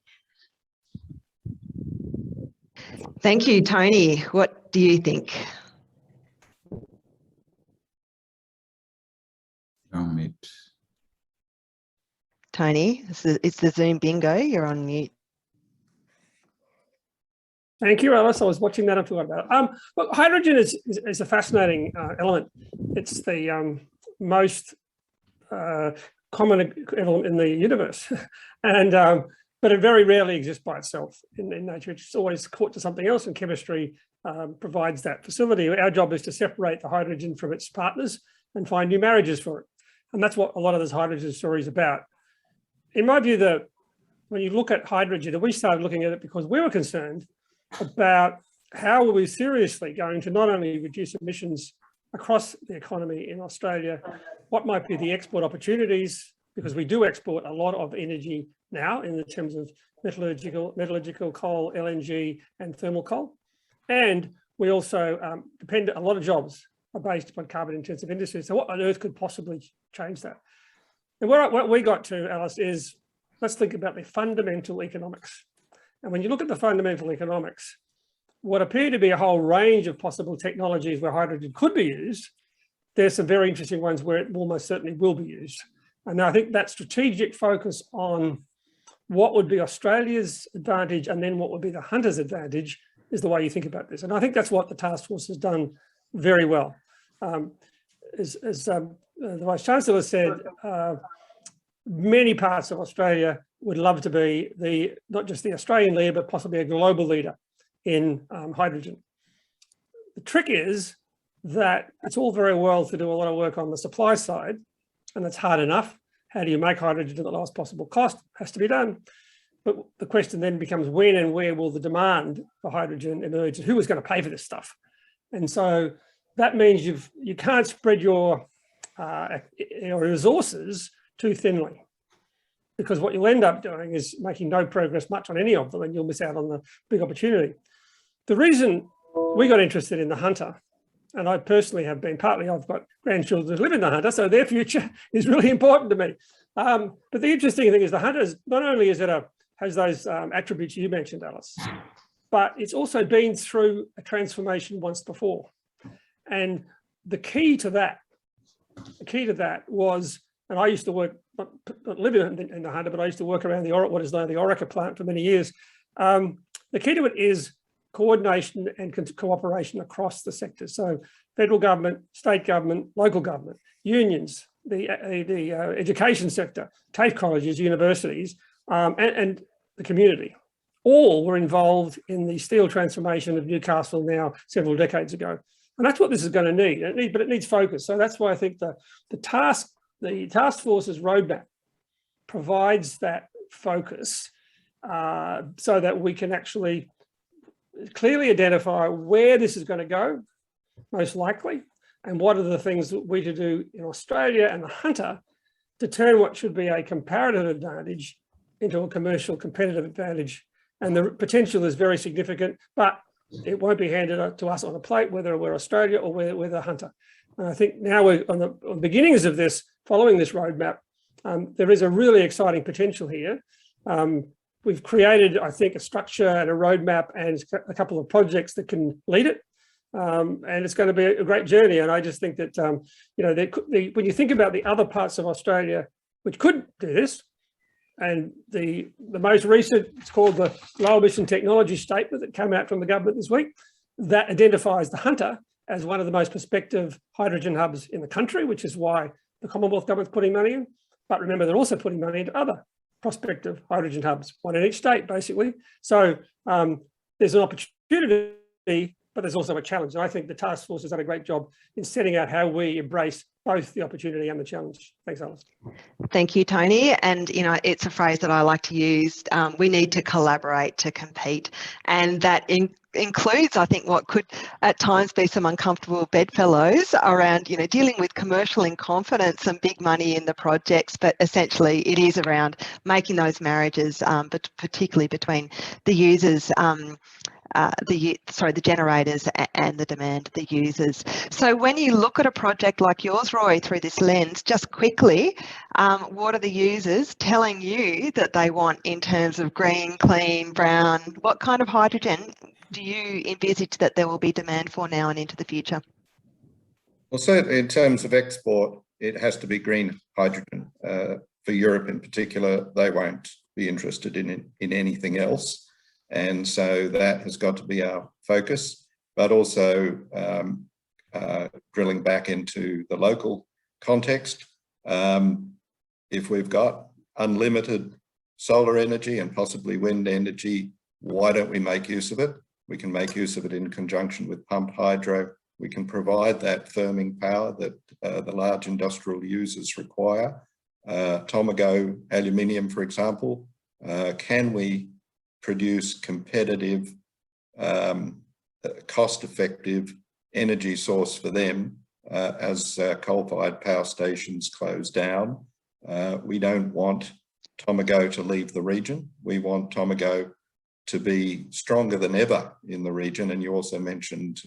Thank you, Tony. What do you think? Tony, it's the Zoom bingo. You're on mute. Thank you, Alice. I was watching that and forgot about it. Look, hydrogen is a fascinating element. It's the most common element in the universe, and but it very rarely exists by itself in nature. It's always caught to something else, and chemistry provides that facility. Our job is to separate the hydrogen from its partners and find new marriages for it, and that's what a lot of this hydrogen story is about. In my view, when you look at hydrogen, and we started looking at it because we were concerned about how are we seriously going to not only reduce emissions across the economy in Australia, what might be the export opportunities, because we do export a lot of energy now in terms of metallurgical coal, LNG and thermal coal. And we also depend, a lot of jobs are based upon carbon intensive industries. So what on earth could possibly change that? And what we got to, Alice, is let's think about the fundamental economics. And when you look at the fundamental economics, what appear to be a whole range of possible technologies where hydrogen could be used, there's some very interesting ones where it almost certainly will be used. And I think that strategic focus on what would be Australia's advantage and then what would be the Hunter's advantage is the way you think about this. And I think that's what the task force has done very well. As the Vice-Chancellor said, many parts of Australia would love to be not just the Australian leader, but possibly a global leader in hydrogen. The trick is that it's all very well to do a lot of work on the supply side, and that's hard enough. How do you make hydrogen at the lowest possible cost? Has to be done. But the question then becomes when and where will the demand for hydrogen emerge? Who is going to pay for this stuff? And so that means you can't spread your resources too thinly, because what you'll end up doing is making no progress much on any of them, and you'll miss out on the big opportunity. The reason we got interested in the Hunter, and I personally have been, partly I've got grandchildren who live in the Hunter, so their future is really important to me. But the interesting thing is the Hunter, not only is it has those attributes you mentioned, Alice, but it's also been through a transformation once before. And the key to that was, and I used to work, not live in the Hunter, but I used to work around what is now the Orica plant for many years. The key to it is coordination and cooperation across the sectors. So federal government, state government, local government, unions, the education sector, TAFE colleges, universities, and the community. All were involved in the steel transformation of Newcastle now several decades ago. And that's what this is going to need, but it needs focus. So that's why I think the task force's roadmap provides that focus so that we can actually clearly identify where this is going to go, most likely, and what are the things that we to do in Australia and the Hunter to turn what should be a comparative advantage into a commercial competitive advantage. And the potential is very significant, but it won't be handed to us on a plate, whether we're Australia or we're the Hunter. And I think now we're on the beginnings of this, following this roadmap, there is a really exciting potential here. We've created, I think, a structure and a roadmap and a couple of projects that can lead it. And it's going to be a great journey. And I just think that, you know, when you think about the other parts of Australia, which could do this, and the most recent, it's called the Low Emission Technology Statement that came out from the government this week, that identifies the Hunter as one of the most prospective hydrogen hubs in the country, which is why the Commonwealth government's putting money in. But remember, they're also putting money into other prospective hydrogen hubs, one in each state, basically. So there's an opportunity, but there's also a challenge. And I think the task force has done a great job in setting out how we embrace both the opportunity and the challenge. Thanks, Alice. Thank you, Tony. And, you know, it's a phrase that I like to use. We need to collaborate to compete. And that includes, I think, what could at times be some uncomfortable bedfellows around, you know, dealing with commercial in confidence and big money in the projects. But essentially, it is around making those marriages, but particularly between the users, the generators and the demand, the users. So when you look at a project like yours, Roy, through this lens, just quickly, what are the users telling you that they want in terms of green, clean, brown? What kind of hydrogen do you envisage that there will be demand for now and into the future? Well, certainly in terms of export, it has to be green hydrogen. For Europe in particular, they won't be interested in anything else. And so that has got to be our focus, but also drilling back into the local context. If we've got unlimited solar energy and possibly wind energy, why don't we make use of it? We can make use of it in conjunction with pumped hydro. We can provide that firming power that the large industrial users require. Tomago aluminium, for example, can we produce competitive, cost-effective energy source for them as coal-fired power stations close down? We don't want Tomago to leave the region. We want Tomago to be stronger than ever in the region. And you also mentioned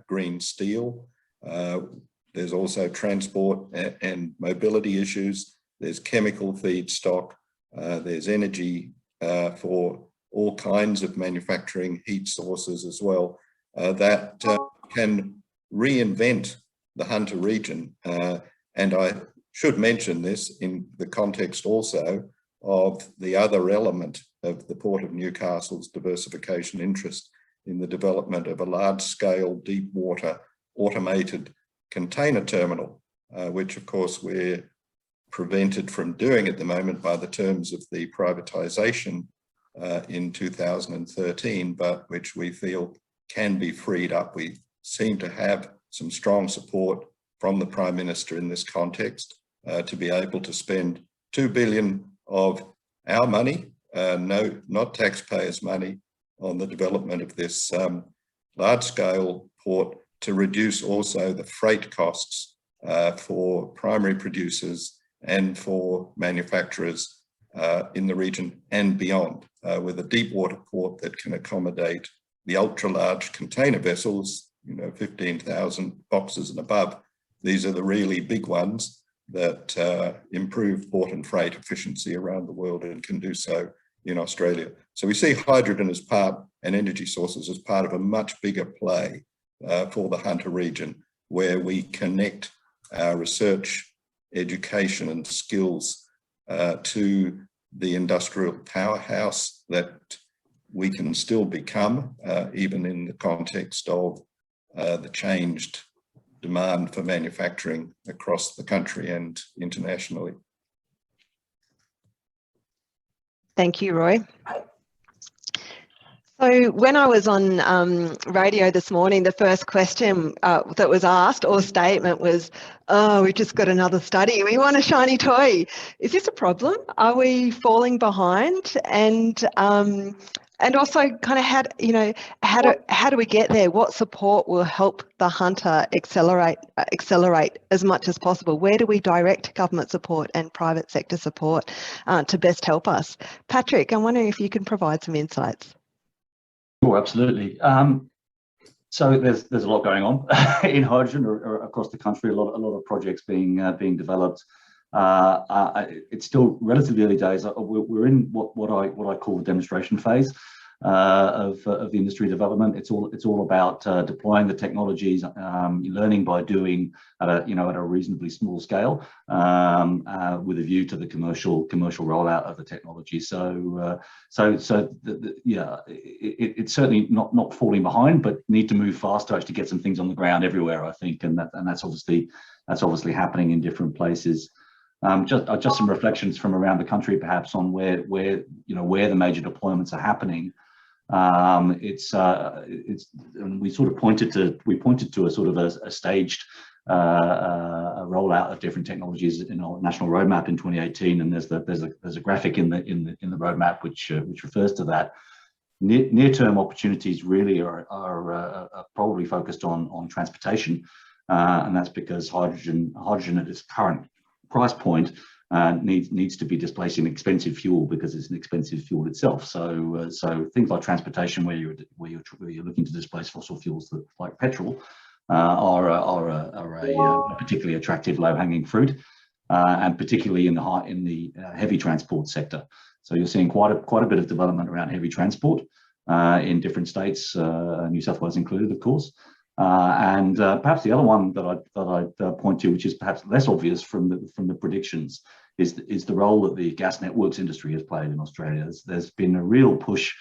green steel. There's also transport and mobility issues. There's chemical feedstock. There's energy for all kinds of manufacturing heat sources as well that can reinvent the Hunter region. And I should mention this in the context also of the other element of the Port of Newcastle's diversification interest in the development of a large-scale deep water automated container terminal, which of course we're prevented from doing at the moment by the terms of the privatisation in 2013, but which we feel can be freed up. We seem to have some strong support from the Prime Minister in this context to be able to spend $2 billion of our money, not taxpayers' money, on the development of this large-scale port to reduce also the freight costs for primary producers and for manufacturers in the region and beyond, with a deep water port that can accommodate the ultra-large container vessels, 15,000 boxes and above. These are the really big ones that improve port and freight efficiency around the world and can do so in Australia. So we see hydrogen as part, and energy sources as part of a much bigger play for the Hunter region, where we connect our research, education and skills to the industrial powerhouse that we can still become, even in the context of the changed demand for manufacturing across the country and internationally. Thank you, Roy. So when I was on radio this morning, the first question that was asked or statement was, oh, we just got another study. We want a shiny toy. Is this a problem? Are we falling behind? And also kind of how do we get there? What support will help the hunter accelerate as much as possible? Where do we direct government support and private sector support to best help us? Patrick, I'm wondering if you can provide some insights. Sure, absolutely. So there's a lot going on in hydrogen or across the country. A lot of projects being developed. It's still relatively early days. We're in what I call the demonstration phase of the industry development. It's all about deploying the technologies, learning by doing at a reasonably small scale, with a view to the commercial rollout of the technology. It's certainly not falling behind, but need to move fast to actually get some things on the ground everywhere, I think, and that's obviously happening in different places. Just some reflections from around the country, perhaps, on where the major deployments are happening. We sort of pointed to a sort of a staged rollout of different technologies in our national roadmap in 2018, and there's a graphic in the roadmap which refers to that. Near-term opportunities really are probably focused on transportation, and that's because hydrogen at its current price point needs to be displacing expensive fuel because it's an expensive fuel itself. So things like transportation, where you're looking to displace fossil fuels like petrol, are a particularly attractive low-hanging fruit, and particularly in the heavy transport sector. So you're seeing quite a bit of development around heavy transport in different states, New South Wales included, of course. And perhaps the other one that I'd point to, which is perhaps less obvious from the predictions, is the role that the gas networks industry has played in Australia. There's been a real push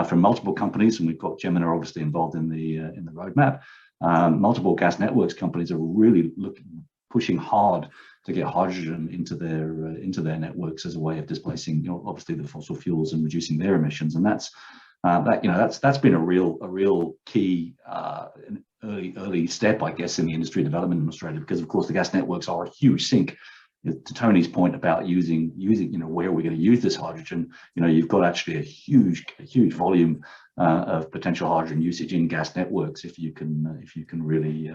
from multiple companies, and we've got Gemina obviously involved in the roadmap. Multiple gas networks companies are really pushing hard to get hydrogen into their networks as a way of displacing, obviously, the fossil fuels and reducing their emissions, and that's been a real key early step, I guess, in the industry development in Australia, because of course the gas networks are a huge sink. To Tony's point about using where we're going to use this hydrogen, you've got actually a huge volume of potential hydrogen usage in gas networks if you can really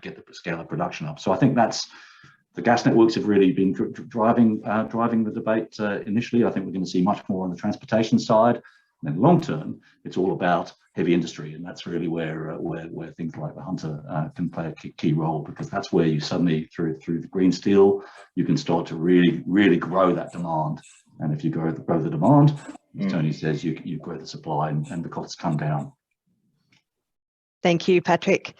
get the scale of production up. So I think the gas networks have really been driving the debate initially. I think we're going to see much more on the transportation side. And then long term, it's all about heavy industry, and that's really where things like the Hunter can play a key role, because that's where you suddenly, through the green steel, you can start to really grow that demand. And if you grow the demand, as Tony says, you grow the supply, and the costs come down. Thank you, Patrick.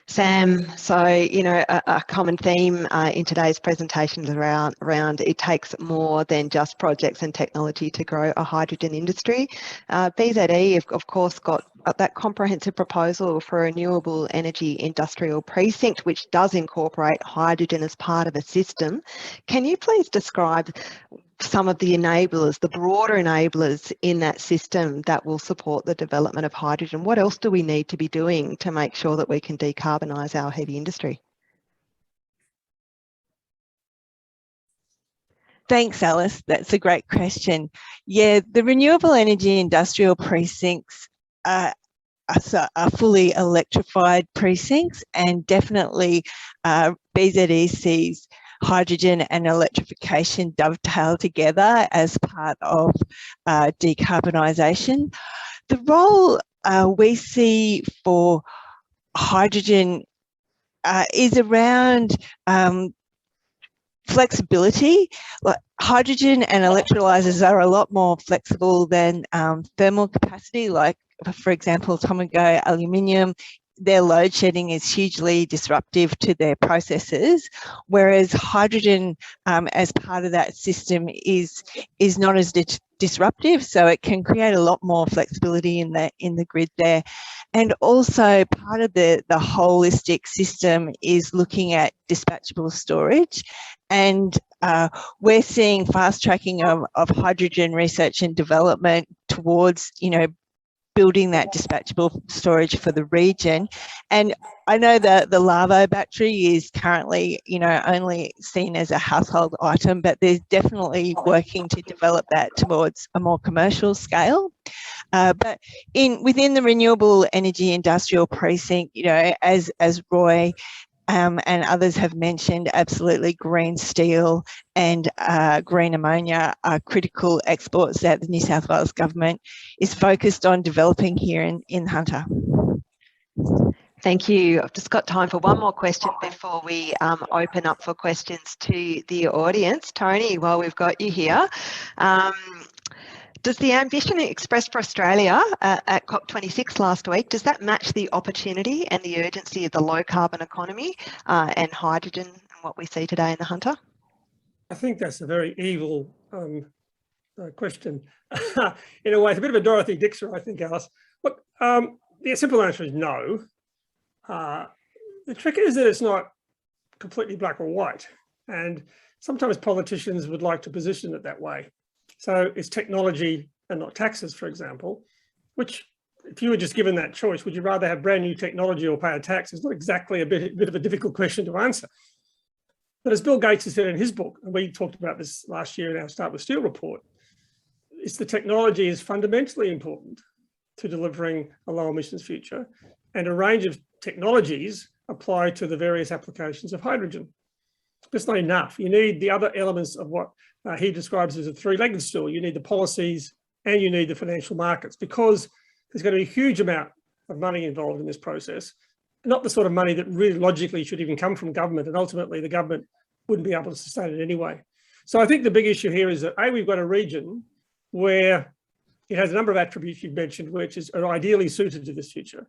Sam, so, a common theme in today's presentation is around it takes more than just projects and technology to grow a hydrogen industry. BZE, of course, got that comprehensive proposal for a renewable energy industrial precinct, which does incorporate hydrogen as part of a system. Can you please describe some of the enablers, the broader enablers in that system that will support the development of hydrogen? What else do we need to be doing to make sure that we can decarbonise our heavy industry? Thanks, Alice. That's a great question. Yeah, the renewable energy industrial precincts are fully electrified precincts, and definitely BZE sees hydrogen and electrification dovetail together as part of decarbonisation. The role we see for hydrogen is around flexibility. Like, hydrogen and electrolyzers are a lot more flexible than thermal capacity. Like, for example, Tomago aluminium, their load shedding is hugely disruptive to their processes, whereas hydrogen as part of that system is not as disruptive, so it can create a lot more flexibility in the grid there. And also part of the holistic system is looking at dispatchable storage, and we're seeing fast tracking of hydrogen research and development towards building that dispatchable storage for the region. And I know that the Larvo battery is currently, you know, only seen as a household item, but they're definitely working to develop that towards a more commercial scale. But within the renewable energy industrial precinct, you know, as Roy and others have mentioned, absolutely green steel and green ammonia are critical exports that the New South Wales government is focused on developing here in Hunter. Thank you. I've just got time for one more question before we open up for questions to the audience. Tony, while we've got you here, does the ambition expressed for Australia at COP26 last week, does that match the opportunity and the urgency of the low carbon economy and hydrogen and what we see today in the Hunter? I think that's a very evil question. In a way, it's a bit of a Dorothy Dixer, I think, Alice. Look, the simple answer is no. The trick is that it's not completely black or white. And sometimes politicians would like to position it that way. So it's technology and not taxes, for example, which if you were just given that choice, would you rather have brand new technology or pay a tax? It's not exactly a bit of a difficult question to answer. But as Bill Gates has said in his book, and we talked about this last year in our Start With Steel report, it's the technology is fundamentally important to delivering a low emissions future, and a range of technologies apply to the various applications of hydrogen. It's not enough. You need the other elements of what he describes as a three-legged stool. You need the policies and you need the financial markets, because there's going to be a huge amount of money involved in this process, not the sort of money that really logically should even come from government, and ultimately the government wouldn't be able to sustain it anyway. So I think the big issue here is that we've got a region where it has a number of attributes you've mentioned, which are ideally suited to this future.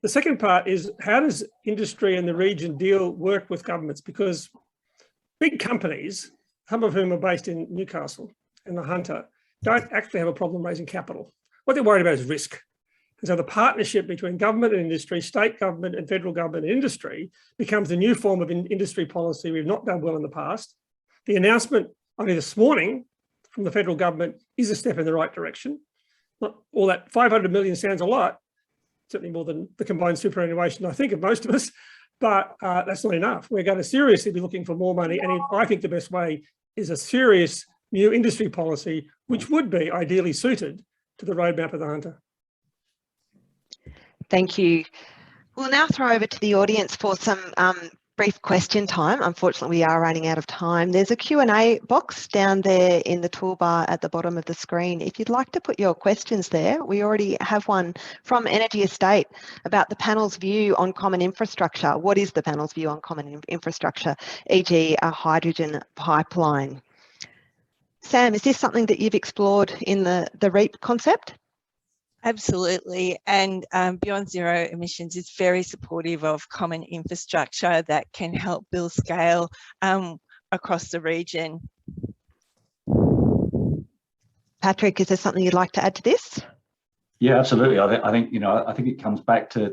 The second part is, how does industry and the region work with governments? Because big companies, some of whom are based in Newcastle and the Hunter, don't actually have a problem raising capital. What they're worried about is risk. And so the partnership between government and industry, state government and federal government and industry, becomes a new form of industry policy we've not done well in the past. The announcement only this morning from the federal government is a step in the right direction. Not all that 500 million sounds a lot, certainly more than the combined superannuation, I think, of most of us, but that's not enough. We're going to seriously be looking for more money. And I think the best way is a serious new industry policy, which would be ideally suited to the roadmap of the Hunter. Thank you. We'll now throw over to the audience for some brief question time. Unfortunately, we are running out of time. There's a Q&A box down there in the toolbar at the bottom of the screen. If you'd like to put your questions there, we already have one from Energy Estate about the panel's view on common infrastructure. What is the panel's view on common infrastructure, e.g. a hydrogen pipeline? Sam, is this something that you've explored in the REAP concept? Absolutely, and Beyond Zero Emissions is very supportive of common infrastructure that can help build scale across the region. Patrick, is there something you'd like to add to this? Yeah, absolutely. I think it comes back to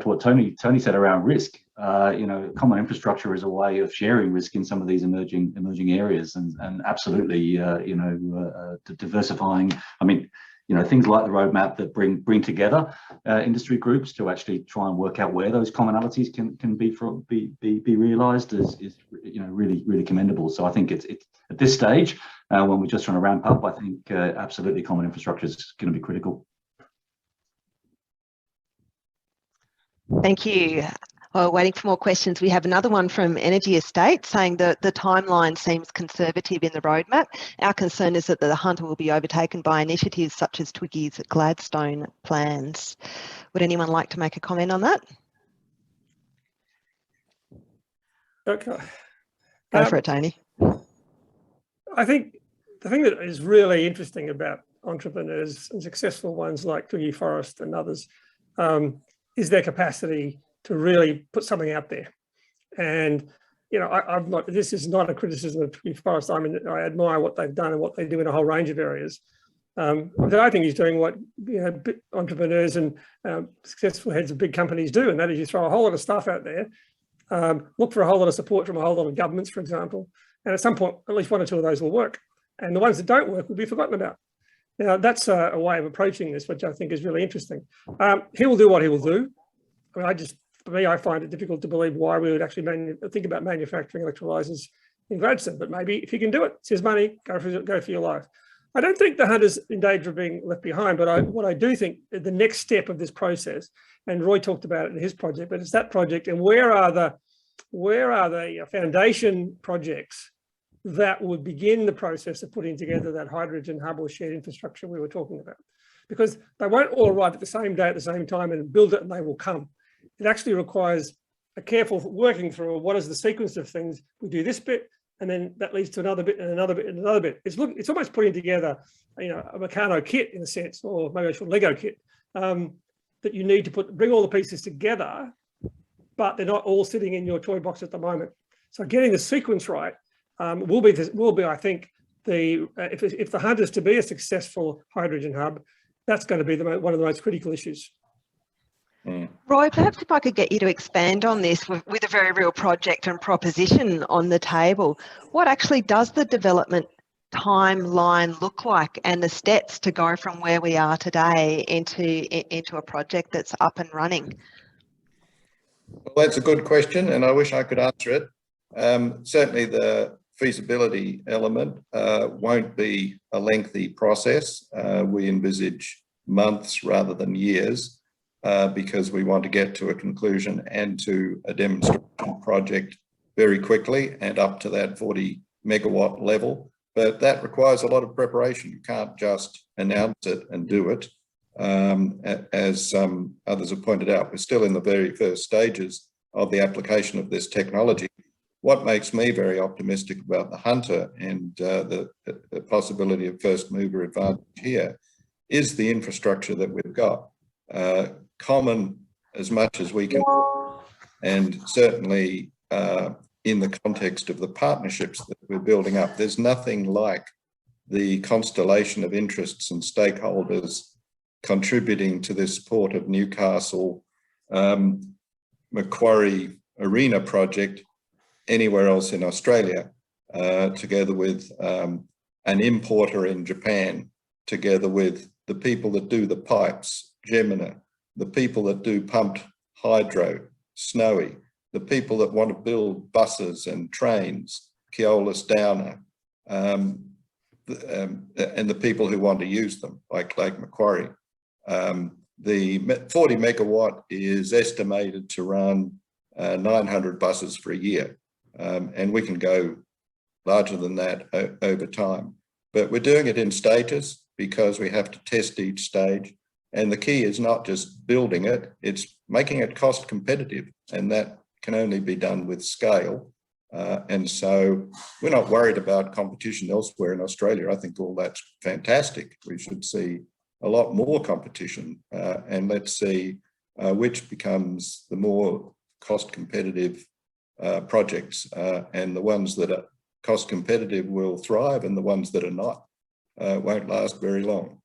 what Tony said around risk. Common infrastructure is a way of sharing risk in some of these emerging areas, and absolutely, diversifying. I mean, things like the roadmap that bring together industry groups to actually try and work out where those commonalities can be realised is really commendable. So I think it's at this stage when we're just trying to ramp up, I think absolutely common infrastructure is going to be critical. Thank you. While waiting for more questions, we have another one from Energy Estate saying that the timeline seems conservative in the roadmap. Our concern is that the Hunter will be overtaken by initiatives such as Twiggy's Gladstone plans. Would anyone like to make a comment on that? Okay. Go for it, Tony. I think the thing that is really interesting about entrepreneurs and successful ones like Twiggy Forrest and others is their capacity to really put something out there. And, this is not a criticism of Twiggy Forrest. I mean, I admire what they've done and what they do in a whole range of areas. But I think he's doing what entrepreneurs and successful heads of big companies do, and that is you throw a whole lot of stuff out there, look for a whole lot of support from a whole lot of governments, for example, and at some point, at least one or two of those will work. And the ones that don't work will be forgotten about. Now, that's a way of approaching this, which I think is really interesting. He will do what he will do. I mean, for me, I find it difficult to believe why we would actually think about manufacturing electrolyzers in Gladstone, but maybe if you can do it, it's his money, go for your life. I don't think the Hunter's in danger of being left behind, but what I do think the next step of this process, and Roy talked about it in his project, but it's that project, and where are the foundation projects that would begin the process of putting together that hydrogen hub or shared infrastructure we were talking about? Because they won't all arrive at the same day at the same time and build it and they will come. It actually requires a careful working through what is the sequence of things. We do this bit, and then that leads to another bit and another bit and another bit. It's almost putting together, a Meccano kit in a sense, or maybe a Lego kit, that you need to bring all the pieces together, but they're not all sitting in your toy box at the moment. So getting the sequence right will be, I think, if the Hunter is to be a successful hydrogen hub, that's going to be one of the most critical issues. Roy, perhaps if I could get you to expand on this with a very real project and proposition on the table. What actually does the development timeline look like, and the steps to go from where we are today into a project that's up and running? Well, that's a good question, and I wish I could answer it. Certainly the feasibility element won't be a lengthy process. We envisage months rather than years, because we want to get to a conclusion and to a demonstration project very quickly and up to that 40 megawatt level. But that requires a lot of preparation. You can't just announce it and do it. As others have pointed out, we're still in the very first stages of the application of this technology. What makes me very optimistic about the Hunter and the possibility of first mover advantage here is the infrastructure that we've got. Common as much as we can, and certainly in the context of the partnerships that we're building up, there's nothing like the constellation of interests and stakeholders contributing to this Port of Newcastle Macquarie Arena project anywhere else in Australia, together with an importer in Japan, together with the people that do the pipes, Gemina, the people that do pumped hydro, Snowy, the people that want to build buses and trains, Keolis Downer, and the people who want to use them, like Lake Macquarie. The 40 megawatt is estimated to run 900 buses for a year, and we can go larger than that over time. But we're doing it in stages because we have to test each stage. And the key is not just building it, it's making it cost competitive, and that can only be done with scale. And so we're not worried about competition elsewhere in Australia. I think all that's fantastic. We should see a lot more competition, and let's see which becomes the more cost competitive projects, and the ones that are cost competitive will thrive, and the ones that are not won't last very long.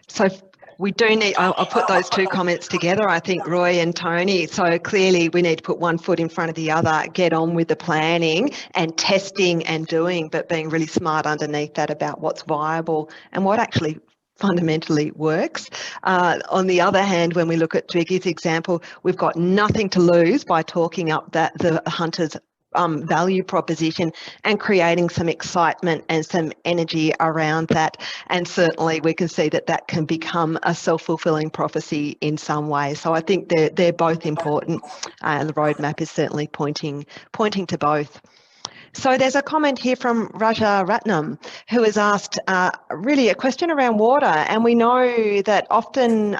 So we do need, I'll put those two comments together, I think, Roy and Tony. So clearly we need to put one foot in front of the other, get on with the planning and testing and doing, but being really smart underneath that about what's viable and what actually fundamentally works. On the other hand, when we look at Twiggy's example, we've got nothing to lose by talking up the Hunter's value proposition and creating some excitement and some energy around that. And certainly we can see that that can become a self-fulfilling prophecy in some way. So I think they're both important. The roadmap is certainly pointing to both. So there's a comment here from Raja Ratnam, who has asked really a question around water. And we know that often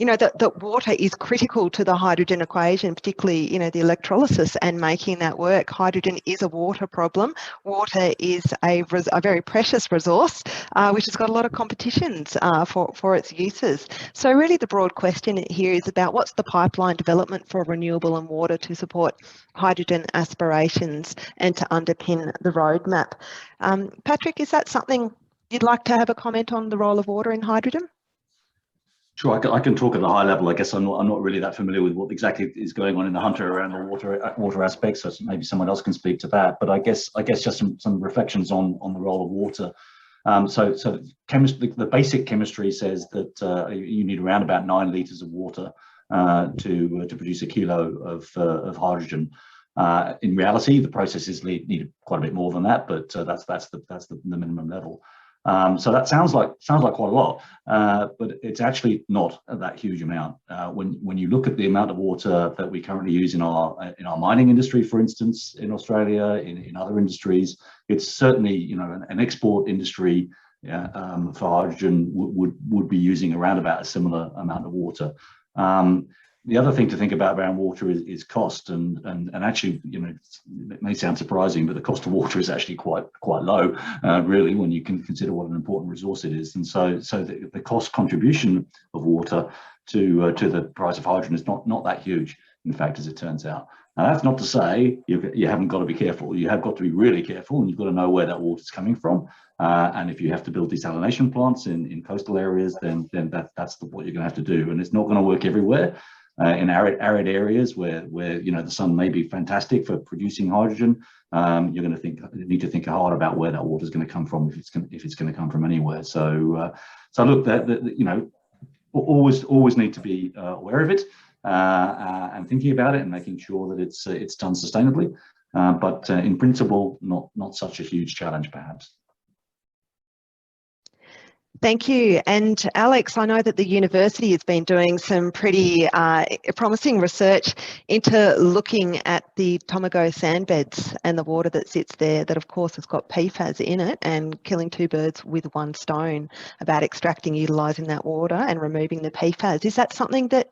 that water is critical to the hydrogen equation, particularly, the electrolysis and making that work. Hydrogen is a water problem. Water is a very precious resource, which has got a lot of competitions for its uses. So really the broad question here is about what's the pipeline development for renewable and water to support hydrogen aspirations and to underpin the roadmap. Patrick, is that something you'd like to have a comment on, the role of water in hydrogen? Sure, I can talk at the high level. I guess I'm not really that familiar with what exactly is going on in the Hunter around the water aspects, so maybe someone else can speak to that. But I guess just some reflections on the role of water. So chemistry, the basic chemistry says that you need around about 9 litres of water to produce a kilo of hydrogen. In reality, the processes need quite a bit more than that, but that's the minimum level. So that sounds like quite a lot, but it's actually not that huge amount. When you look at the amount of water that we currently use in our mining industry, for instance, in Australia, in other industries, it's certainly an export industry for hydrogen would be using around about a similar amount of water. The other thing to think about around water is cost, and actually, it may sound surprising, but the cost of water is actually quite low, really, when you can consider what an important resource it is. And so the cost contribution of water to the price of hydrogen is not that huge, in fact, as it turns out. Now, that's not to say you haven't got to be careful. You have got to be really careful, and you've got to know where that water's coming from. And if you have to build desalination plants in coastal areas, then that's what you're going to have to do. And it's not going to work everywhere. In arid areas where the sun may be fantastic for producing hydrogen, you're going to need to think hard about where that water is going to come from, if it's going to come from anywhere. So look, that always need to be aware of it and thinking about it and making sure that it's done sustainably. But in principle, not such a huge challenge, perhaps. Thank you. And Alex, I know that the university has been doing some pretty promising research into looking at the Tomago sand beds and the water that sits there that of course has got PFAS in it, and killing 2 birds with 1 stone about extracting, utilising that water and removing the PFAS. Is that something that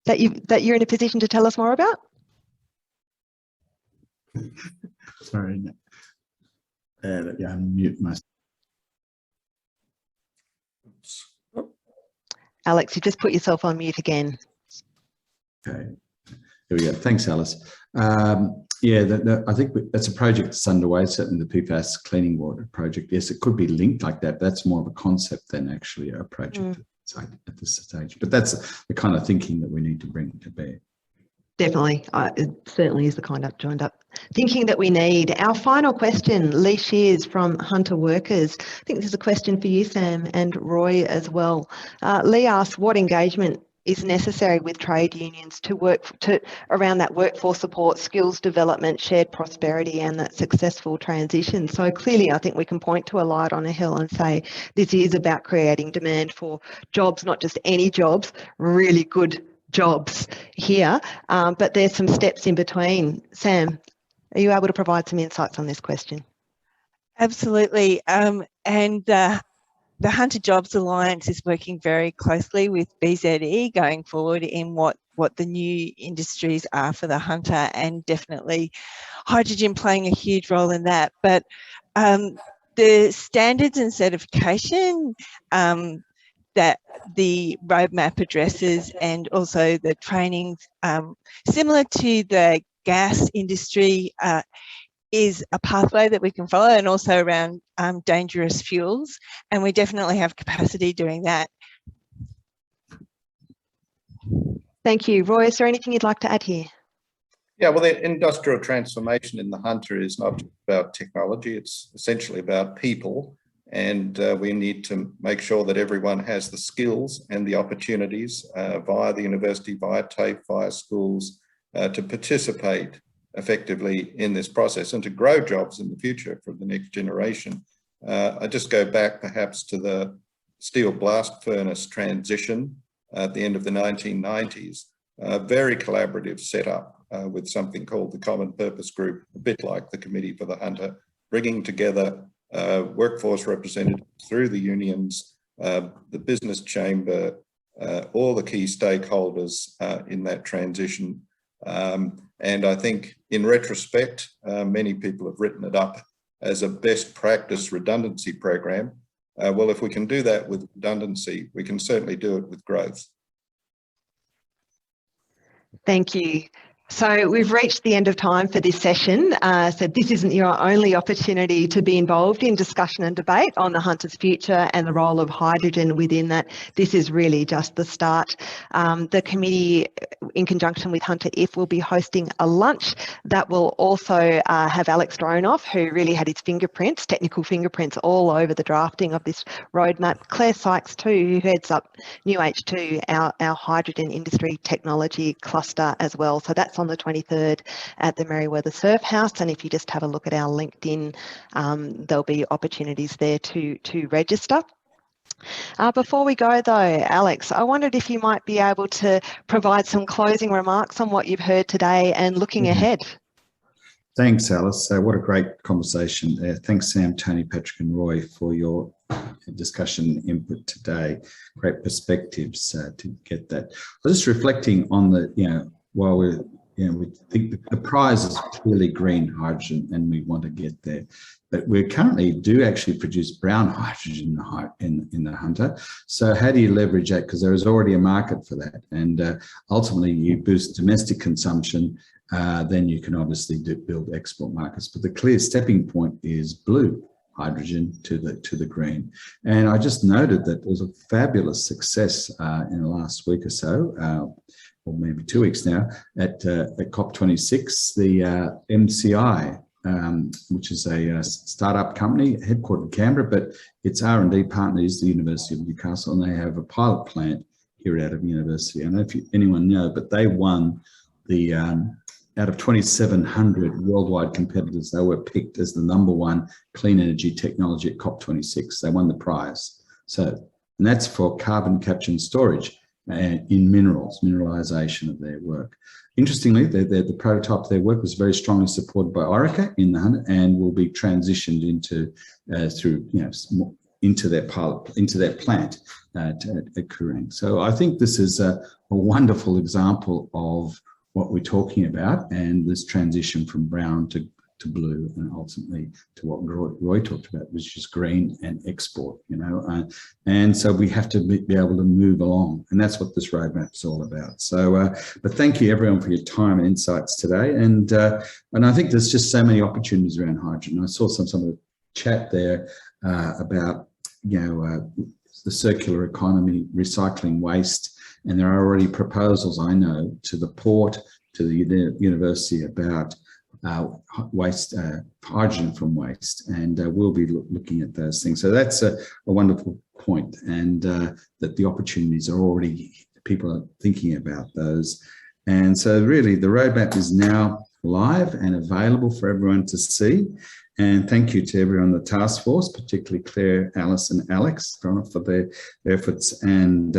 that you're in a position to tell us more about? Sorry. Yeah, unmute myself. Alex, you just put yourself on mute again. Okay, here we go. Thanks, Alice. Yeah, I think that's a project that's underway, certainly the PFAS cleaning water project. Yes, it could be linked like that. But that's more of a concept than actually a project at this stage. But that's the kind of thinking that we need to bring to bear. Definitely. It certainly is the kind of joined up thinking that we need. Our final question, Lee Shears from Hunter Workers. I think this is a question for you, Sam, and Roy as well. Lee asks, what engagement is necessary with trade unions to work around that workforce support, skills development, shared prosperity, and that successful transition? So clearly, I think we can point to a light on a hill and say this is about creating demand for jobs, not just any jobs, really good jobs here, but there's some steps in between. Sam, are you able to provide some insights on this question? Absolutely. And the Hunter Jobs Alliance is working very closely with BZE going forward in what the new industries are for the Hunter, and definitely hydrogen playing a huge role in that. But the standards and certification that the roadmap addresses, and also the trainings, similar to the gas industry, is a pathway that we can follow, and also around dangerous fuels. And we definitely have capacity doing that. Thank you. Roy, is there anything you'd like to add here? Yeah, well, the industrial transformation in the Hunter is not just about technology, it's essentially about people. And we need to make sure that everyone has the skills and the opportunities via the university, via TAFE, via schools, to participate effectively in this process and to grow jobs in the future for the next generation. I just go back perhaps to the steel blast furnace transition at the end of the 1990s, a very collaborative setup with something called the Common Purpose Group, a bit like the Committee for the Hunter, bringing together workforce representatives through the unions, the business chamber, all the key stakeholders in that transition. And I think in retrospect, many people have written it up as a best practice redundancy program. Well, if we can do that with redundancy, we can certainly do it with growth. Thank you. So we've reached the end of time for this session. So this isn't your only opportunity to be involved in discussion and debate on the Hunter's future and the role of hydrogen within that. This is really just the start. The committee, in conjunction with Hunter IF, will be hosting a lunch that will also have Alex Dronoff, who really had his fingerprints, technical fingerprints, all over the drafting of this roadmap. Claire Sykes too, who heads up New H2, our hydrogen industry technology cluster as well. So that's on the 23rd at the Merewether Surf House, and if you just have a look at our LinkedIn, there'll be opportunities there to register. Before we go though, Alex, I wondered if you might be able to provide some closing remarks on what you've heard today and looking ahead. Thanks, Alice. What a great conversation there. Thanks, Sam, Tony, Patrick and Roy for your discussion input today. Great perspectives to get that. I was just reflecting on the, while we think the prize is clearly green hydrogen and we want to get there. But we currently do actually produce brown hydrogen in the Hunter. So how do you leverage that? Because there is already a market for that. And ultimately you boost domestic consumption, then you can obviously build export markets. But the clear stepping point is blue hydrogen to the green. And I just noted that there was a fabulous success in the last week or so, or maybe 2 weeks now, at COP26, the MCI, which is a startup company headquartered in Canberra, but its R&D partner is the University of Newcastle, and they have a pilot plant here out of university. I don't know if anyone know, but they won the, out of 2,700 worldwide competitors, they were picked as the #1 clean energy technology at COP26. They won the prize. So, and that's for carbon capture and storage in minerals, mineralization of their work. Interestingly, the prototype of their work was very strongly supported by Orica in the Hunter and will be transitioned into into their pilot, into their plant at Kooragang. So I think this is a wonderful example of what we're talking about, and this transition from brown to blue, and ultimately to what Roy talked about, which is green and export, and so we have to be able to move along, and that's what this roadmap is all about. So, but thank you everyone for your time and insights today, and I think there's just so many opportunities around hydrogen. I saw some of the chat there about the circular economy, recycling waste, and there are already proposals, I know, to the port, to the university about waste, hydrogen from waste, and we'll be looking at those things. So that's a wonderful point, and that the opportunities are already, people are thinking about those. And so really the roadmap is now live and available for everyone to see. And thank you to everyone on the task force, particularly Claire, Alice and Alex for their efforts. And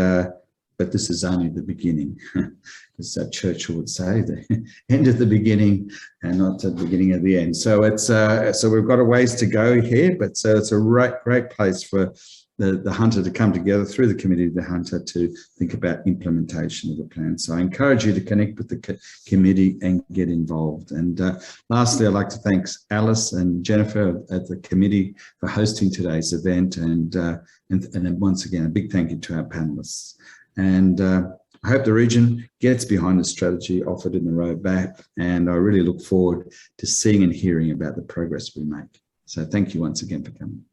but this is only the beginning. As Churchill would say, the end of the beginning and not the beginning of the end. So it's so we've got a ways to go here, but so it's a great place for the Hunter to come together through the committee of the Hunter to think about implementation of the plan. So I encourage you to connect with the committee and get involved. And lastly, I'd like to thank Alice and Jennifer at the committee for hosting today's event. And then once again, a big thank you to our panelists. And I hope the region gets behind the strategy offered in the roadmap, and I really look forward to seeing and hearing about the progress we make. So thank you once again for coming.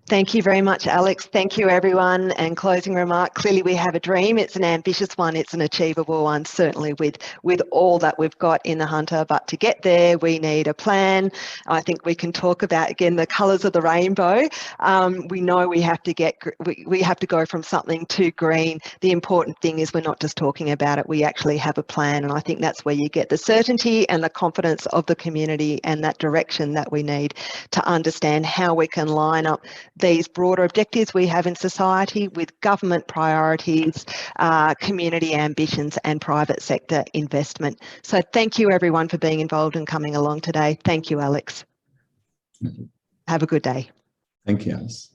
Thank you very much, Alex. Thank you, everyone. And closing remark, clearly we have a dream. It's an ambitious one. It's an achievable one, certainly with all that we've got in the Hunter. But to get there, we need a plan. I think we can talk about, again, the colours of the rainbow. We know we have to go from something to green. The important thing is we're not just talking about it. We actually have a plan. And I think that's where you get the certainty and the confidence of the community and that direction that we need to understand how we can line up these broader objectives we have in society with government priorities, community ambitions and private sector investment. So thank you everyone for being involved and coming along today. Thank you, Alex. Have a good day. Thank you, Alice.